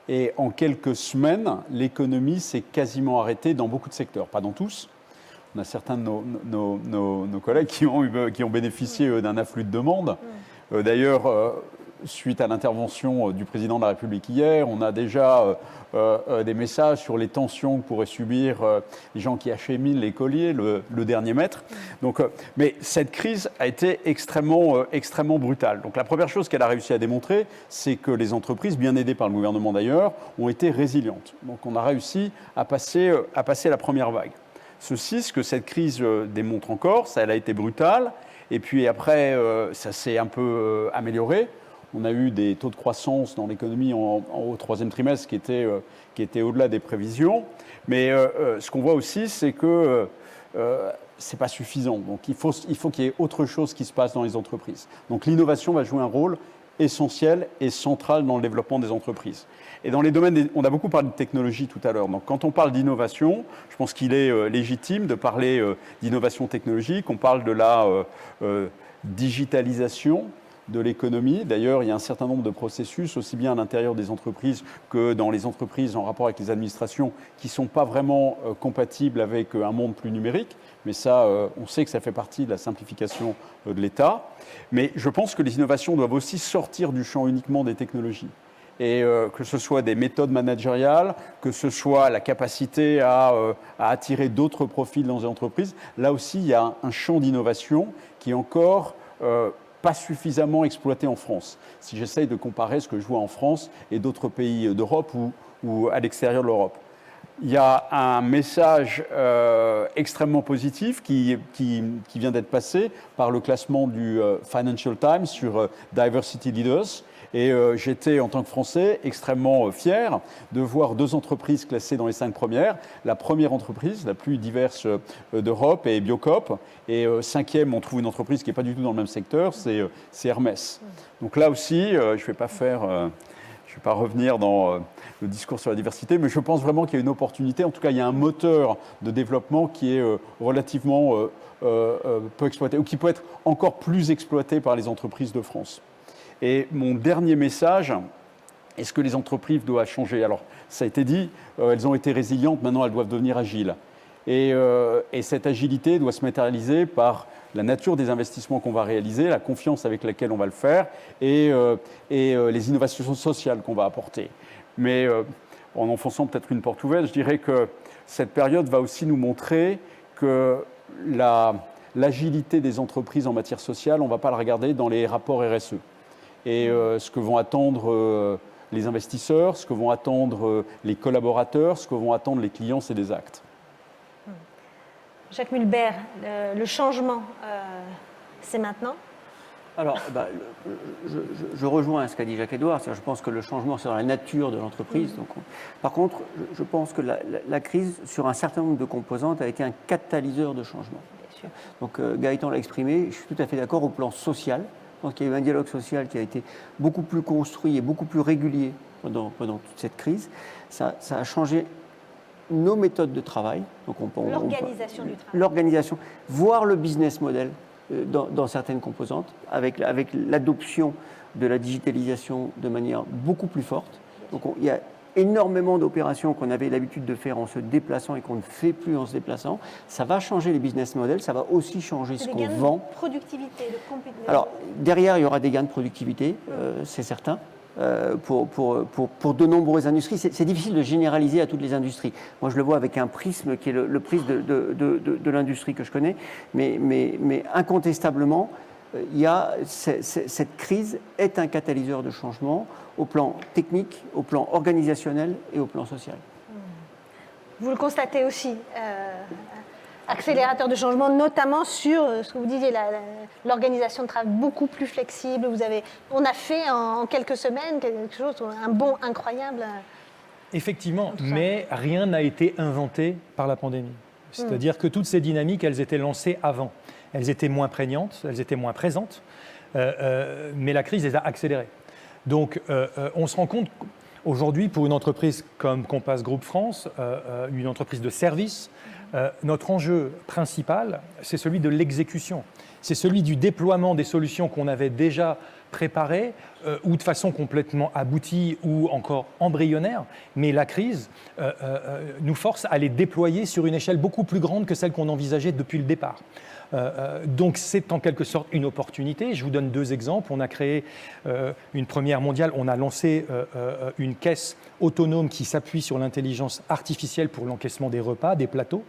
Et en quelques semaines, l'économie s'est quasiment arrêtée dans beaucoup de secteurs, pas dans tous. On a certains de nos collègues qui ont bénéficié d'un afflux de demandes. D'ailleurs, suite à l'intervention du président de la République hier, on a déjà des messages sur les tensions que pourraient subir les gens qui acheminent les colliers, le dernier mètre. Donc, mais cette crise a été extrêmement brutale. Donc la première chose qu'elle a réussi à démontrer, c'est que les entreprises, bien aidées par le gouvernement d'ailleurs, ont été résilientes. Donc on a réussi à passer la première vague. Ce que cette crise démontre encore, elle a été brutale, et puis après, ça s'est un peu amélioré. On a eu des taux de croissance dans l'économie au troisième trimestre qui étaient au-delà des prévisions. Mais ce qu'on voit aussi, c'est que ce n'est pas suffisant. Donc il faut qu'il y ait autre chose qui se passe dans les entreprises. Donc l'innovation va jouer un rôle essentiel et central dans le développement des entreprises. Et dans les domaines, on a beaucoup parlé de technologie tout à l'heure. Donc quand on parle d'innovation, je pense qu'il est légitime de parler d'innovation technologique. On parle de la digitalisation de l'économie. D'ailleurs, il y a un certain nombre de processus, aussi bien à l'intérieur des entreprises que dans les entreprises en rapport avec les administrations, qui ne sont pas vraiment compatibles avec un monde plus numérique. Mais ça, on sait que ça fait partie de la simplification de l'État. Mais je pense que les innovations doivent aussi sortir du champ uniquement des technologies. Et que ce soit des méthodes managériales, que ce soit la capacité à attirer d'autres profils dans les entreprises, là aussi, il y a un champ d'innovation qui est encore pas suffisamment exploité en France. Si j'essaye de comparer ce que je vois en France et d'autres pays d'Europe ou à l'extérieur de l'Europe. Il y a un message extrêmement positif qui vient d'être passé par le classement du Financial Times sur Diversity Leaders. Et j'étais, en tant que Français, extrêmement fier de voir 2 entreprises classées dans les 5 premières. La première entreprise, la plus diverse d'Europe, est Biocop. Et 5e, on trouve une entreprise qui n'est pas du tout dans le même secteur, c'est Hermès. Donc là aussi, je ne vais pas revenir dans le discours sur la diversité, mais je pense vraiment qu'il y a une opportunité. En tout cas, il y a un moteur de développement qui est relativement peu exploité, ou qui peut être encore plus exploité par les entreprises de France. Et mon dernier message, est-ce que les entreprises doivent changer ? Alors, ça a été dit, elles ont été résilientes, maintenant elles doivent devenir agiles. Et cette agilité doit se matérialiser par la nature des investissements qu'on va réaliser, la confiance avec laquelle on va le faire et les innovations sociales qu'on va apporter. Mais en enfonçant peut-être une porte ouverte, je dirais que cette période va aussi nous montrer que l'agilité des entreprises en matière sociale, on ne va pas la regarder dans les rapports RSE. Et ce que vont attendre les investisseurs, ce que vont attendre les collaborateurs, ce que vont attendre les clients, c'est des actes. Jacques Mulbert, le changement, c'est maintenant ? Alors, je rejoins ce qu'a dit Jacques-Édouard. Je pense que le changement, c'est dans la nature de l'entreprise. Donc, par contre, je pense que la crise, sur un certain nombre de composantes, a été un catalyseur de changement. Bien sûr. Donc, Gaëtan l'a exprimé, je suis tout à fait d'accord au plan social. Je pense qu'il y a eu un dialogue social qui a été beaucoup plus construit et beaucoup plus régulier pendant toute cette crise. Ça a changé nos méthodes de travail. L'organisation du travail. L'organisation, voire le business model dans certaines composantes, avec l'adoption de la digitalisation de manière beaucoup plus forte. Donc il y a énormément d'opérations qu'on avait l'habitude de faire en se déplaçant et qu'on ne fait plus en se déplaçant. Ça va changer les business models, ça va aussi changer ce qu'on vend. De productivité, de compétitivité. Alors, derrière, il y aura des gains de productivité, c'est certain. pour de nombreuses industries. C'est difficile de généraliser à toutes les industries. Moi, je le vois avec un prisme qui est le prisme de l'industrie que je connais, mais incontestablement, cette crise est un catalyseur de changement au plan technique, au plan organisationnel et au plan social. Vous le constatez aussi, accélérateur de changement, notamment sur ce que vous disiez, l'organisation de travail beaucoup plus flexible. On a fait en quelques semaines quelque chose, un bond incroyable. Effectivement, mais rien n'a été inventé par la pandémie. C'est-à-dire que toutes ces dynamiques, elles étaient lancées avant. Elles étaient moins prégnantes, elles étaient moins présentes, mais la crise les a accélérées. Donc, on se rend compte aujourd'hui, pour une entreprise comme Compass Group France, une entreprise de service, notre enjeu principal, c'est celui de l'exécution. C'est celui du déploiement des solutions qu'on avait déjà préparées ou de façon complètement aboutie ou encore embryonnaire. Mais la crise nous force à les déployer sur une échelle beaucoup plus grande que celle qu'on envisageait depuis le départ. Donc c'est en quelque sorte une opportunité. Je vous donne 2 exemples. On a créé une première mondiale, on a lancé une caisse autonome qui s'appuie sur l'intelligence artificielle pour l'encaissement des repas, des plateaux,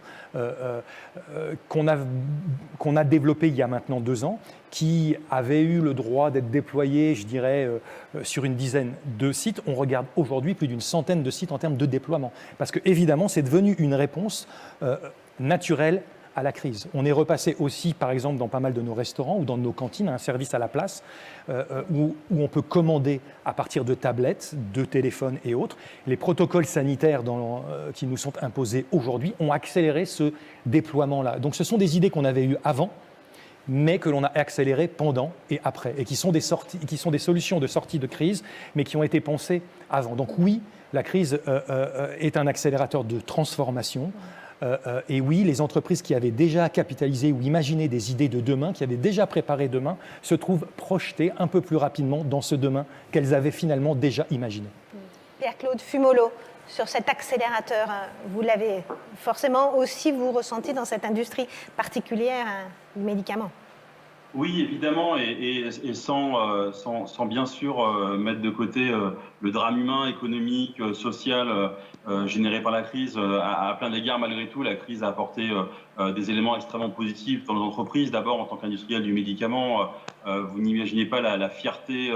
qu'on a développé il y a maintenant 2 ans, qui avait eu le droit d'être déployé, je dirais, sur une dizaine de sites. On regarde aujourd'hui plus d'une centaine de sites en termes de déploiement. Parce que évidemment, c'est devenu une réponse naturelle à la crise. On est repassé aussi, par exemple, dans pas mal de nos restaurants ou dans nos cantines, un service à la place où on peut commander à partir de tablettes, de téléphones et autres. Les protocoles sanitaires qui nous sont imposés aujourd'hui ont accéléré ce déploiement-là. Donc ce sont des idées qu'on avait eues avant, mais que l'on a accélérées pendant et après, et qui sont des solutions de sortie de crise, mais qui ont été pensées avant. Donc oui, la crise est un accélérateur de transformation. Et oui, les entreprises qui avaient déjà capitalisé ou imaginé des idées de demain, qui avaient déjà préparé demain, se trouvent projetées un peu plus rapidement dans ce demain qu'elles avaient finalement déjà imaginé. Pierre-Claude Fumolo, sur cet accélérateur, vous l'avez forcément aussi, vous ressenti dans cette industrie particulière du médicament. Oui, évidemment, et sans bien sûr mettre de côté le drame humain, économique, social généré par la crise. À plein d'égards, malgré tout, la crise a apporté des éléments extrêmement positifs dans nos entreprises. D'abord, en tant qu'industriel du médicament, vous n'imaginez pas la fierté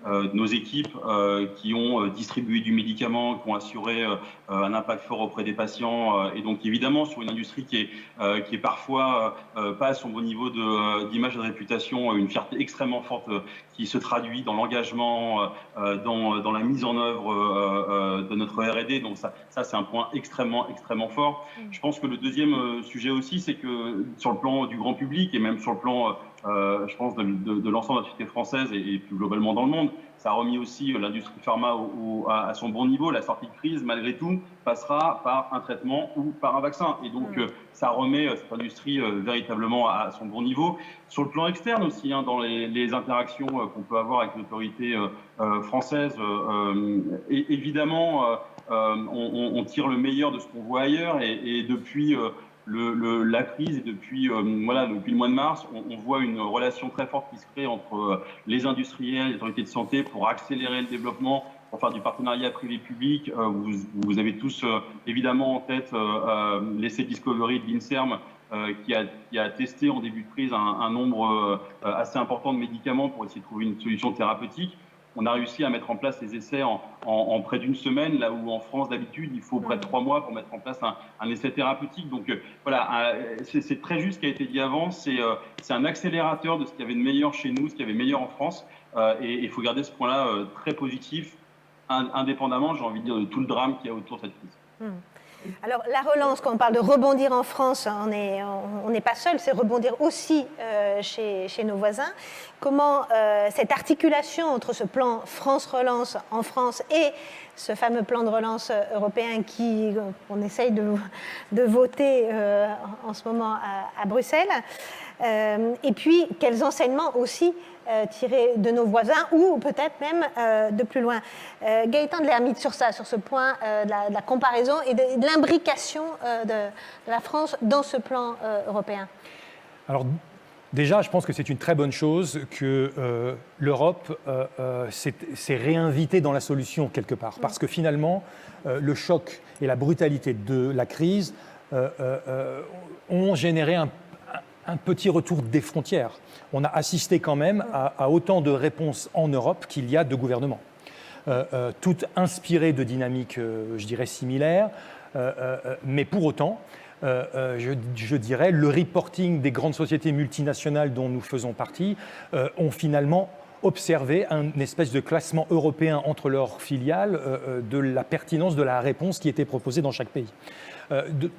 de nos équipes qui ont distribué du médicament, qui ont assuré un impact fort auprès des patients. Et donc, évidemment, sur une industrie qui est parfois pas à son bon niveau d'image et de réputation, une fierté extrêmement forte qui se traduit dans l'engagement, dans la mise en œuvre de notre R&D. Donc ça c'est un point extrêmement fort. Je pense que le deuxième sujet aussi, c'est que sur le plan du grand public et même sur le plan, je pense, de l'ensemble de la société française et plus globalement dans le monde, ça a remis aussi l'industrie pharma à son bon niveau. La sortie de crise, malgré tout, passera par un traitement ou par un vaccin. Et donc, ça remet cette industrie véritablement à son bon niveau. Sur le plan externe aussi, dans les interactions qu'on peut avoir avec l'autorité française, évidemment, on tire le meilleur de ce qu'on voit ailleurs. Et depuis la crise et depuis le mois de mars, on voit une relation très forte qui se crée entre les industriels, les autorités de santé pour accélérer le développement, pour faire du partenariat privé-public. Vous avez tous évidemment en tête l'essai Discovery de l'INSERM qui a testé en début de crise un nombre assez important de médicaments pour essayer de trouver une solution thérapeutique. On a réussi à mettre en place les essais en près d'une semaine, là où en France, d'habitude, il faut près de 3 mois pour mettre en place un essai thérapeutique. Donc voilà, c'est très juste ce qui a été dit avant. C'est un accélérateur de ce qu'il y avait de meilleur chez nous, ce qu'il y avait de meilleur en France. Et il faut garder ce point-là très positif, indépendamment, j'ai envie de dire, de tout le drame qu'il y a autour de cette crise. Alors la relance, quand on parle de rebondir en France, on n'est pas seul, c'est rebondir aussi chez nos voisins. Comment cette articulation entre ce plan France Relance en France et ce fameux plan de relance européen qu'on essaye de voter en ce moment à Bruxelles, et puis quels enseignements aussi tirés de nos voisins ou peut-être même de plus loin. Gaëtan de l'Hermite, sur ce point de la comparaison et de l'imbrication de la France dans ce plan européen. Alors, Déjà, je pense que c'est une très bonne chose que l'Europe s'est réinvitée dans la solution quelque part, parce que finalement, le choc et la brutalité de la crise ont généré un petit retour des frontières. On a assisté quand même à autant de réponses en Europe qu'il y a de gouvernements, toutes inspirées de dynamiques, je dirais, similaires, mais pour autant, je dirais, le reporting des grandes sociétés multinationales dont nous faisons partie ont finalement observé un espèce de classement européen entre leurs filiales de la pertinence de la réponse qui était proposée dans chaque pays.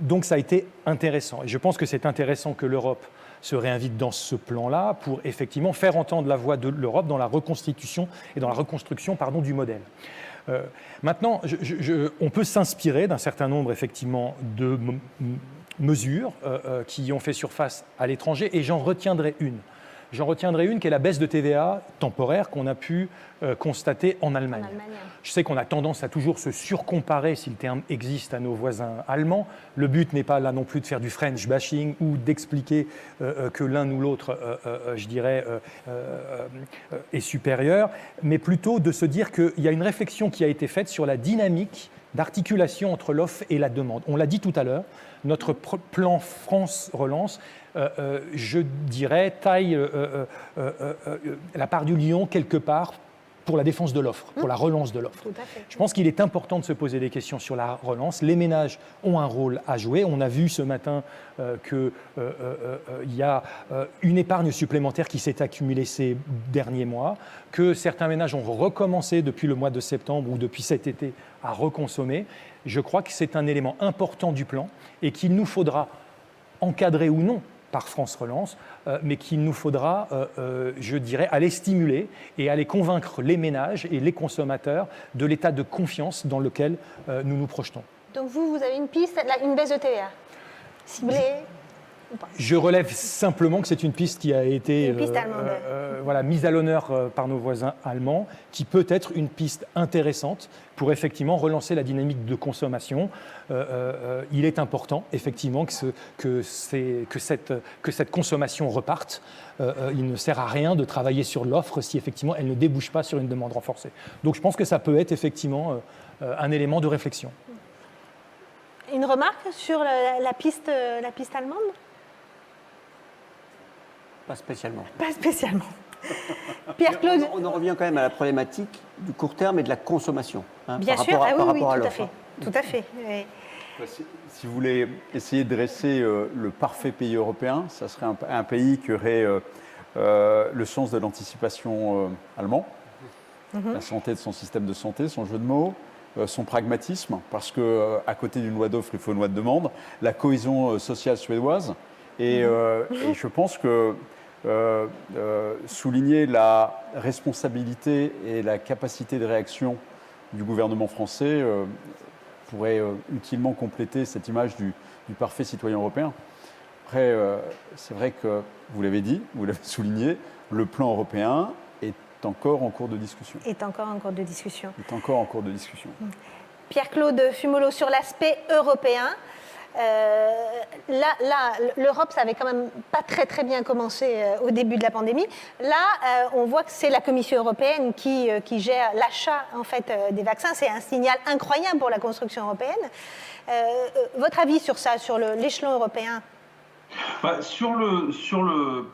Donc ça a été intéressant. Et je pense que c'est intéressant que l'Europe se réinvite dans ce plan-là pour effectivement faire entendre la voix de l'Europe dans la reconstitution et dans la reconstruction du modèle. Maintenant, on peut s'inspirer d'un certain nombre effectivement de mesures qui ont fait surface à l'étranger et j'en retiendrai une. J'en retiendrai une qui est la baisse de TVA temporaire qu'on a pu constater en Allemagne. Je sais qu'on a tendance à toujours se surcomparer, si le terme existe, à nos voisins allemands. Le but n'est pas là non plus de faire du French bashing ou d'expliquer que l'un ou l'autre, je dirais, est supérieur, mais plutôt de se dire qu'il y a une réflexion qui a été faite sur la dynamique d'articulation entre l'offre et la demande. On l'a dit tout à l'heure, notre plan France Relance, je dirais, taille la part du lion quelque part pour la défense de l'offre, pour la relance de l'offre. Je pense qu'il est important de se poser des questions sur la relance. Les ménages ont un rôle à jouer. On a vu ce matin qu'il y a une épargne supplémentaire qui s'est accumulée ces derniers mois, que certains ménages ont recommencé depuis le mois de septembre ou depuis cet été à reconsommer. Je crois que c'est un élément important du plan et qu'il nous faudra encadrer ou non par France Relance, mais qu'il nous faudra, je dirais, aller stimuler et aller convaincre les ménages et les consommateurs de l'état de confiance dans lequel nous nous projetons. Donc vous avez une piste, une baisse de TVA ciblée ou pas? Je relève simplement que c'est une piste qui a été mise à l'honneur par nos voisins allemands, qui peut être une piste intéressante pour effectivement relancer la dynamique de consommation. Il est important effectivement que cette consommation reparte. Il ne sert à rien de travailler sur l'offre si effectivement elle ne débouche pas sur une demande renforcée. Donc je pense que ça peut être effectivement un élément de réflexion. Une remarque sur la piste allemande ? Pas spécialement. Pas spécialement. Pierre-Claude. On en revient quand même à la problématique du court terme et de la consommation. Bien sûr, oui, tout à fait. Tout à fait. Oui. Si vous voulez essayer de dresser le parfait pays européen, ça serait un pays qui aurait le sens de l'anticipation allemand, la santé de son système de santé, son jeu de mots, son pragmatisme, parce qu'à côté d'une loi d'offre, il faut une loi de demande, la cohésion sociale suédoise. Et je pense que souligner la responsabilité et la capacité de réaction du gouvernement français pourrait utilement compléter cette image du parfait citoyen européen. Après, c'est vrai que, vous l'avez dit, vous l'avez souligné, le plan européen est encore en cours de discussion. Est encore en cours de discussion. Pierre-Claude Fumolo, sur l'aspect européen, là, l'Europe, ça avait quand même pas très bien commencé au début de la pandémie. Là, on voit que c'est la Commission européenne qui gère l'achat en fait des vaccins. C'est un signal incroyable pour la construction européenne. Votre avis sur ça, sur l'échelon européen? Pour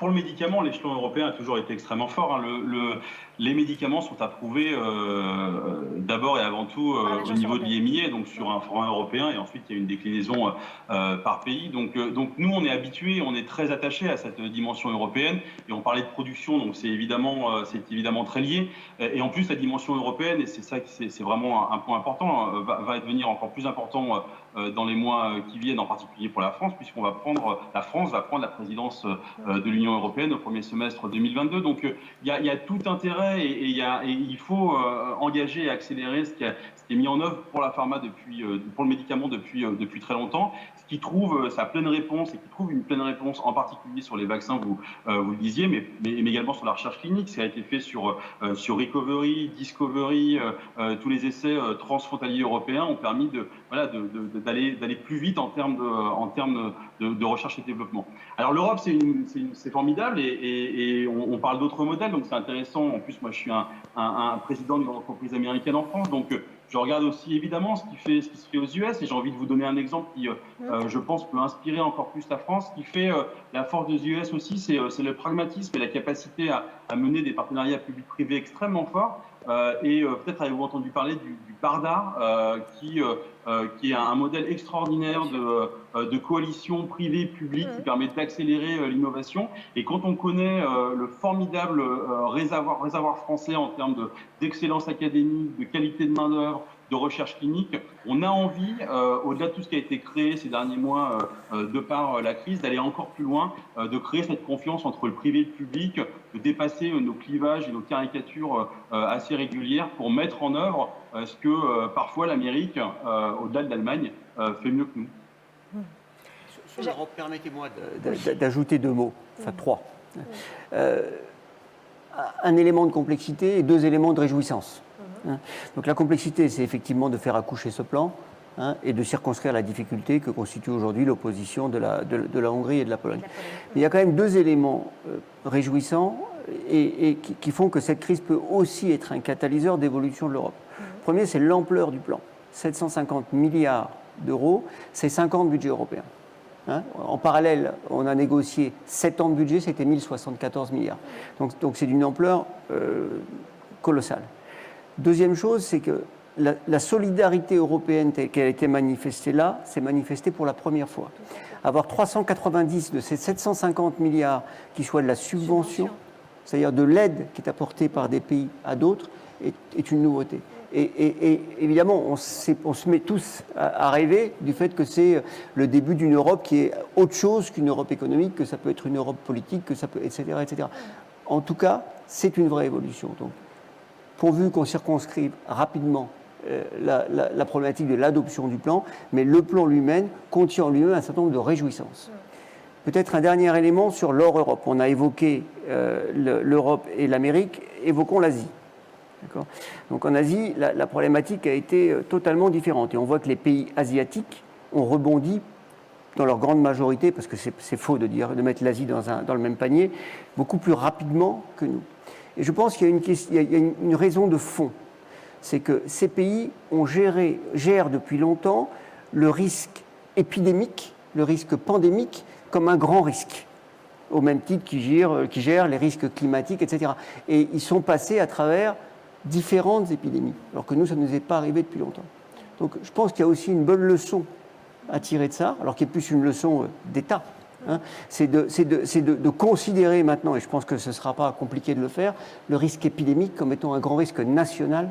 le médicament, l'échelon européen a toujours été extrêmement fort. Les médicaments sont approuvés d'abord et avant tout au niveau de l'IMIA, donc sur un format européen, et ensuite il y a une déclinaison par pays. Donc nous, on est habitués, on est très attachés à cette dimension européenne, et on parlait de production, donc c'est évidemment très lié. Et en plus, la dimension européenne, et c'est vraiment un point important, va devenir encore plus important dans les mois qui viennent, en particulier pour la France, puisqu'on va prendre la présidence de l'Union européenne au premier semestre 2022. Donc il y a tout intérêt vrai et il faut engager et accélérer ce qui est mis en œuvre pour la pharma pour le médicament depuis très longtemps, ce qui trouve sa pleine réponse et qui trouve une pleine réponse en particulier sur les vaccins, vous le disiez, mais également sur la recherche clinique. Ça a été fait sur Recovery, Discovery, tous les essais transfrontaliers européens ont permis d'aller plus vite en termes de recherche et développement. Alors l'Europe, c'est formidable et on parle d'autres modèles, donc c'est intéressant. En plus, moi, je suis un président d'une entreprise américaine en France, donc je regarde aussi évidemment ce qui se fait aux US et j'ai envie de vous donner un exemple qui, je pense, peut inspirer encore plus la France. Ce qui fait la force des US aussi, c'est le pragmatisme et la capacité à mener des partenariats publics-privés extrêmement forts. Peut-être avez-vous entendu parler du BARDA, qui est un modèle extraordinaire de coalition privée-publique qui permet d'accélérer l'innovation. Et quand on connaît le formidable réservoir français en termes d'excellence académique, de qualité de main-d'œuvre, de recherche clinique, on a envie, au-delà de tout ce qui a été créé ces derniers mois de par la crise, d'aller encore plus loin, de créer cette confiance entre le privé et le public, de dépasser nos clivages et nos caricatures assez régulières pour mettre en œuvre ce que parfois l'Amérique, au-delà de l'Allemagne, fait mieux que nous. Sur l'Europe, permettez-moi d'ajouter 2 mots, enfin 3. Un élément de complexité et 2 éléments de réjouissance. Donc la complexité, c'est effectivement de faire accoucher ce plan et de circonscrire la difficulté que constitue aujourd'hui l'opposition de la Hongrie et de la Pologne. Mais il y a quand même 2 éléments réjouissants et qui font que cette crise peut aussi être un catalyseur d'évolution de l'Europe. Le premier, c'est l'ampleur du plan. 750 milliards d'euros, c'est 5 ans de budget européen. En parallèle, on a négocié 7 ans de budget, c'était 1074 milliards. Donc c'est d'une ampleur colossale. Deuxième chose, c'est que la solidarité européenne telle qu'elle a été manifestée là, s'est manifestée pour la première fois. Avoir 390 de ces 750 milliards qui soient de la subvention, c'est-à-dire de l'aide qui est apportée par des pays à d'autres, est une nouveauté. Et évidemment, on se met tous à rêver du fait que c'est le début d'une Europe qui est autre chose qu'une Europe économique, que ça peut être une Europe politique, que ça peut, etc., etc. En tout cas, c'est une vraie évolution. Donc, pourvu qu'on circonscrive rapidement la problématique de l'adoption du plan, mais le plan lui-même contient en lui-même un certain nombre de réjouissances. Peut-être un dernier élément sur l'hors-Europe. On a évoqué l'Europe et l'Amérique, évoquons l'Asie. D'accord ? Donc en Asie, la problématique a été totalement différente. Et on voit que les pays asiatiques ont rebondi dans leur grande majorité, parce que c'est faux de mettre l'Asie dans le même panier, beaucoup plus rapidement que nous. Et je pense qu'il y a une raison de fond. C'est que ces pays gèrent depuis longtemps le risque épidémique, le risque pandémique, comme un grand risque, au même titre qu'ils gèrent les risques climatiques, etc. Et ils sont passés à travers différentes épidémies, alors que nous, ça ne nous est pas arrivé depuis longtemps. Donc je pense qu'il y a aussi une bonne leçon à tirer de ça, alors qu'il y a plus une leçon d'État. C'est de considérer maintenant, et je pense que ce ne sera pas compliqué de le faire, le risque épidémique comme étant un grand risque national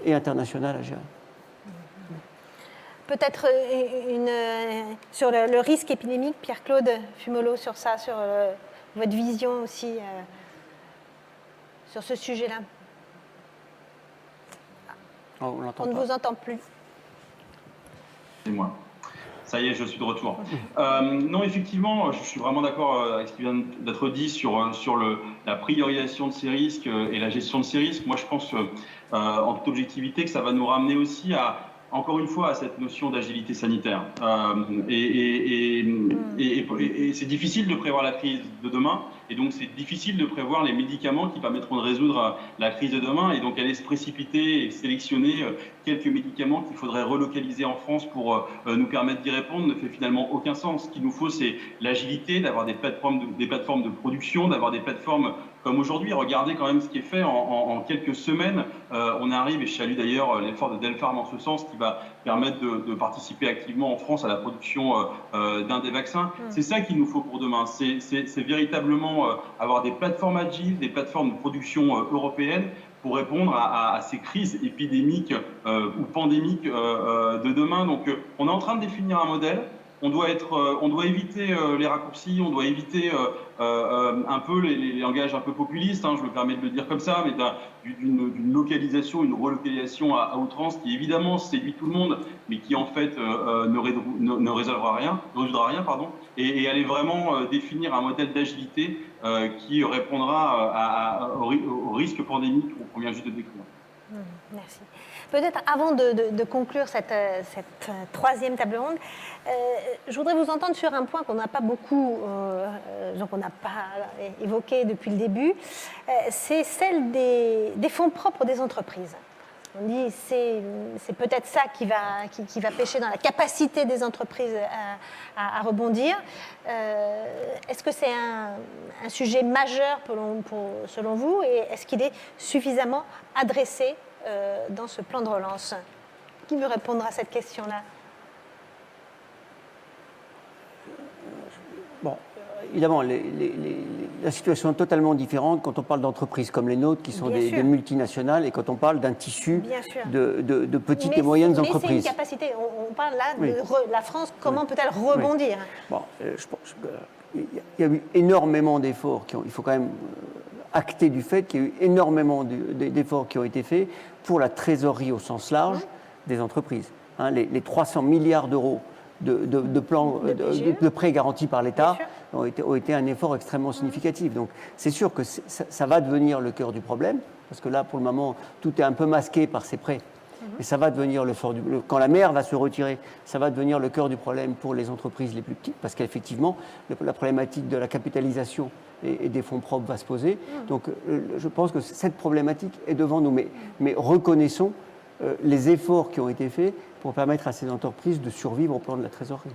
et international à gérer. Peut-être sur le risque épidémique, Pierre-Claude Fumolo, sur ça, sur votre vision aussi sur ce sujet-là. On ne vous entend plus. C'est moi. Ça y est, je suis de retour. Non, effectivement, je suis vraiment d'accord avec ce qui vient d'être dit sur la priorisation de ces risques et la gestion de ces risques. Moi, je pense, en toute objectivité, que ça va nous ramener aussi encore une fois, à cette notion d'agilité sanitaire. Et c'est difficile de prévoir la crise de demain, et donc c'est difficile de prévoir les médicaments qui permettront de résoudre la crise de demain, et donc aller se précipiter et sélectionner quelques médicaments qu'il faudrait relocaliser en France pour nous permettre d'y répondre ne fait finalement aucun sens. Ce qu'il nous faut, c'est l'agilité, d'avoir des plateformes de production, d'avoir des plateformes comme aujourd'hui. Regardez quand même ce qui est fait en quelques semaines. On arrive, et je salue d'ailleurs l'effort de Delpharm en ce sens, qui va permettre de participer activement en France à la production d'un des vaccins. C'est ça qu'il nous faut pour demain. C'est véritablement avoir des plateformes agiles, des plateformes de production européennes pour répondre à ces crises épidémiques ou pandémiques de demain. Donc on est en train de définir un modèle. on doit éviter les raccourcis, on doit éviter un peu les langages un peu populistes, hein, je me permets de le dire comme ça, mais d'une localisation, une relocalisation à outrance qui évidemment séduit tout le monde, mais qui en fait ne résoudra rien, et aller vraiment définir un modèle d'agilité qui répondra au risque pandémique qu'on vient juste de décrire. Merci. Peut-être avant de conclure cette troisième table ronde, je voudrais vous entendre sur un point qu'on n'a pas beaucoup, donc on n'a pas évoqué depuis le début, c'est celle des fonds propres des entreprises. On dit c'est peut-être ça qui va pêcher dans la capacité des entreprises à rebondir. Est-ce que c'est un sujet majeur selon vous, et est-ce qu'il est suffisamment adressé dans ce plan de relance? Qui veut répondre à cette question-là? Bon, évidemment, la situation est totalement différente quand on parle d'entreprises comme les nôtres, qui sont des multinationales, et quand on parle d'un tissu de petites et moyennes entreprises. Mais c'est une capacité. On parle là de la France, comment peut-elle rebondir? Bon, je pense qu'il y a eu énormément d'efforts. Il faut quand même acter du fait qu'il y a eu énormément d'efforts qui ont été faits pour la trésorerie au sens large des entreprises. Hein, les 300 milliards d'euros de prêts garantis par l'État ont été un effort extrêmement significatif. Donc c'est sûr que ça va devenir le cœur du problème, parce que là, pour le moment, tout est un peu masqué par ces prêts. Et ça va devenir quand la mer va se retirer, ça va devenir le cœur du problème pour les entreprises les plus petites, parce qu'effectivement, la problématique de la capitalisation et des fonds propres va se poser. Donc je pense que cette problématique est devant nous. Mais reconnaissons les efforts qui ont été faits pour permettre à ces entreprises de survivre au plan de la trésorerie.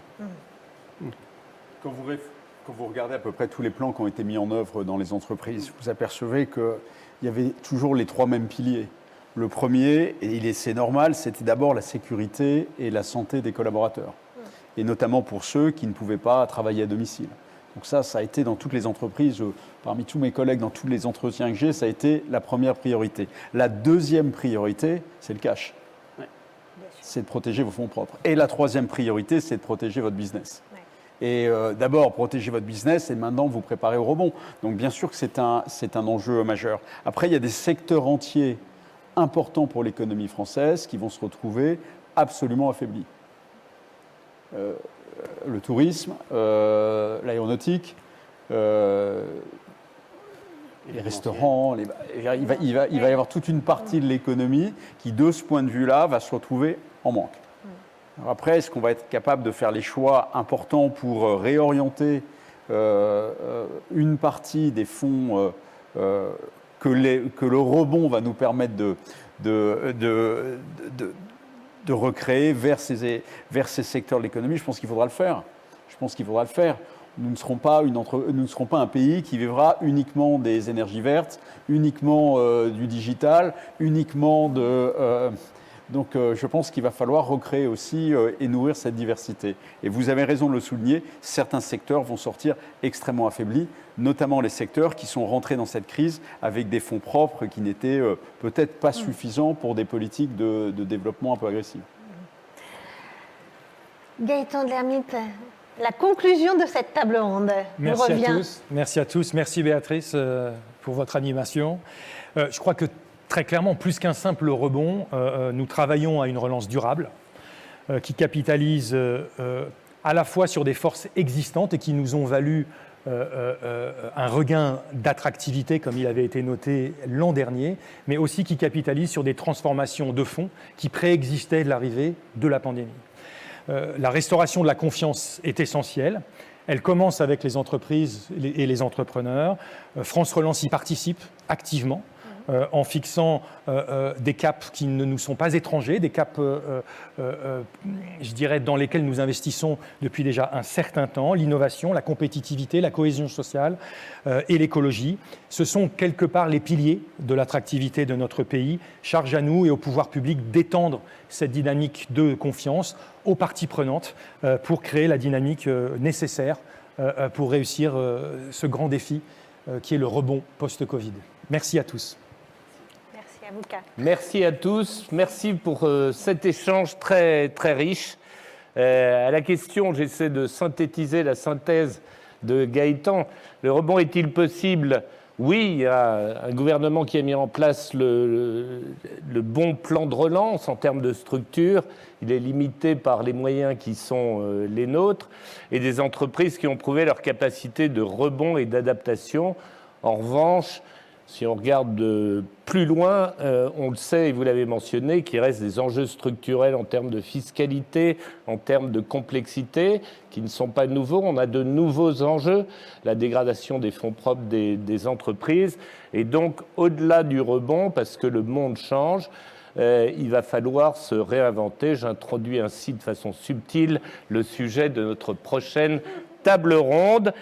Quand vous regardez à peu près tous les plans qui ont été mis en œuvre dans les entreprises, vous apercevez qu'il y avait toujours les trois mêmes piliers. Le premier, et c'est normal, c'était d'abord la sécurité et la santé des collaborateurs, et notamment pour ceux qui ne pouvaient pas travailler à domicile. Donc ça a été dans toutes les entreprises, parmi tous mes collègues, dans tous les entretiens que j'ai, ça a été la première priorité. La deuxième priorité, c'est le cash. Ouais. C'est de protéger vos fonds propres. Et la troisième priorité, c'est de protéger votre business. Ouais. Et d'abord, protéger votre business, et maintenant vous préparez au rebond. Donc bien sûr que c'est un enjeu majeur. Après, il y a des secteurs entiers importants pour l'économie française qui vont se retrouver absolument affaiblis. Le tourisme, l'aéronautique, les restaurants, il va y avoir toute une partie de l'économie qui, de ce point de vue-là, va se retrouver en manque. Alors après, est-ce qu'on va être capable de faire les choix importants pour réorienter une partie des fonds que le rebond va nous permettre de recréer vers ces secteurs de l'économie? Je pense qu'il faudra le faire. Nous ne serons pas un pays qui vivra uniquement des énergies vertes, uniquement du digital, uniquement donc je pense qu'il va falloir recréer aussi et nourrir cette diversité. Et vous avez raison de le souligner, certains secteurs vont sortir extrêmement affaiblis, notamment les secteurs qui sont rentrés dans cette crise avec des fonds propres qui n'étaient peut-être pas suffisants pour des politiques de développement un peu agressives. Gaëtan de l'Hermite, la conclusion de cette table ronde. Merci à tous. Merci Béatrice pour votre animation. Je crois que très clairement, plus qu'un simple rebond, nous travaillons à une relance durable qui capitalise à la fois sur des forces existantes et qui nous ont valu un regain d'attractivité, comme il avait été noté l'an dernier, mais aussi qui capitalise sur des transformations de fond qui préexistaient de l'arrivée de la pandémie. La restauration de la confiance est essentielle. Elle commence avec les entreprises et les entrepreneurs. France Relance y participe activement. En fixant des caps qui ne nous sont pas étrangers, des caps, je dirais, dans lesquels nous investissons depuis déjà un certain temps, l'innovation, la compétitivité, la cohésion sociale et l'écologie. Ce sont quelque part les piliers de l'attractivité de notre pays. Charge à nous et au pouvoir public d'étendre cette dynamique de confiance aux parties prenantes pour créer la dynamique nécessaire pour réussir ce grand défi qui est le rebond post-Covid. Merci à tous. Merci à tous. Merci pour cet échange très, très riche. À la question, j'essaie de synthétiser la synthèse de Gaëtan. Le rebond est-il possible ? Oui, il y a un gouvernement qui a mis en place le bon plan de relance en termes de structure. Il est limité par les moyens qui sont les nôtres et des entreprises qui ont prouvé leur capacité de rebond et d'adaptation. En revanche, si on regarde plus loin, on le sait et vous l'avez mentionné, qu'il reste des enjeux structurels en termes de fiscalité, en termes de complexité, qui ne sont pas nouveaux. On a de nouveaux enjeux, la dégradation des fonds propres des entreprises. Et donc, au-delà du rebond, parce que le monde change, il va falloir se réinventer. J'introduis ainsi de façon subtile le sujet de notre prochaine table ronde.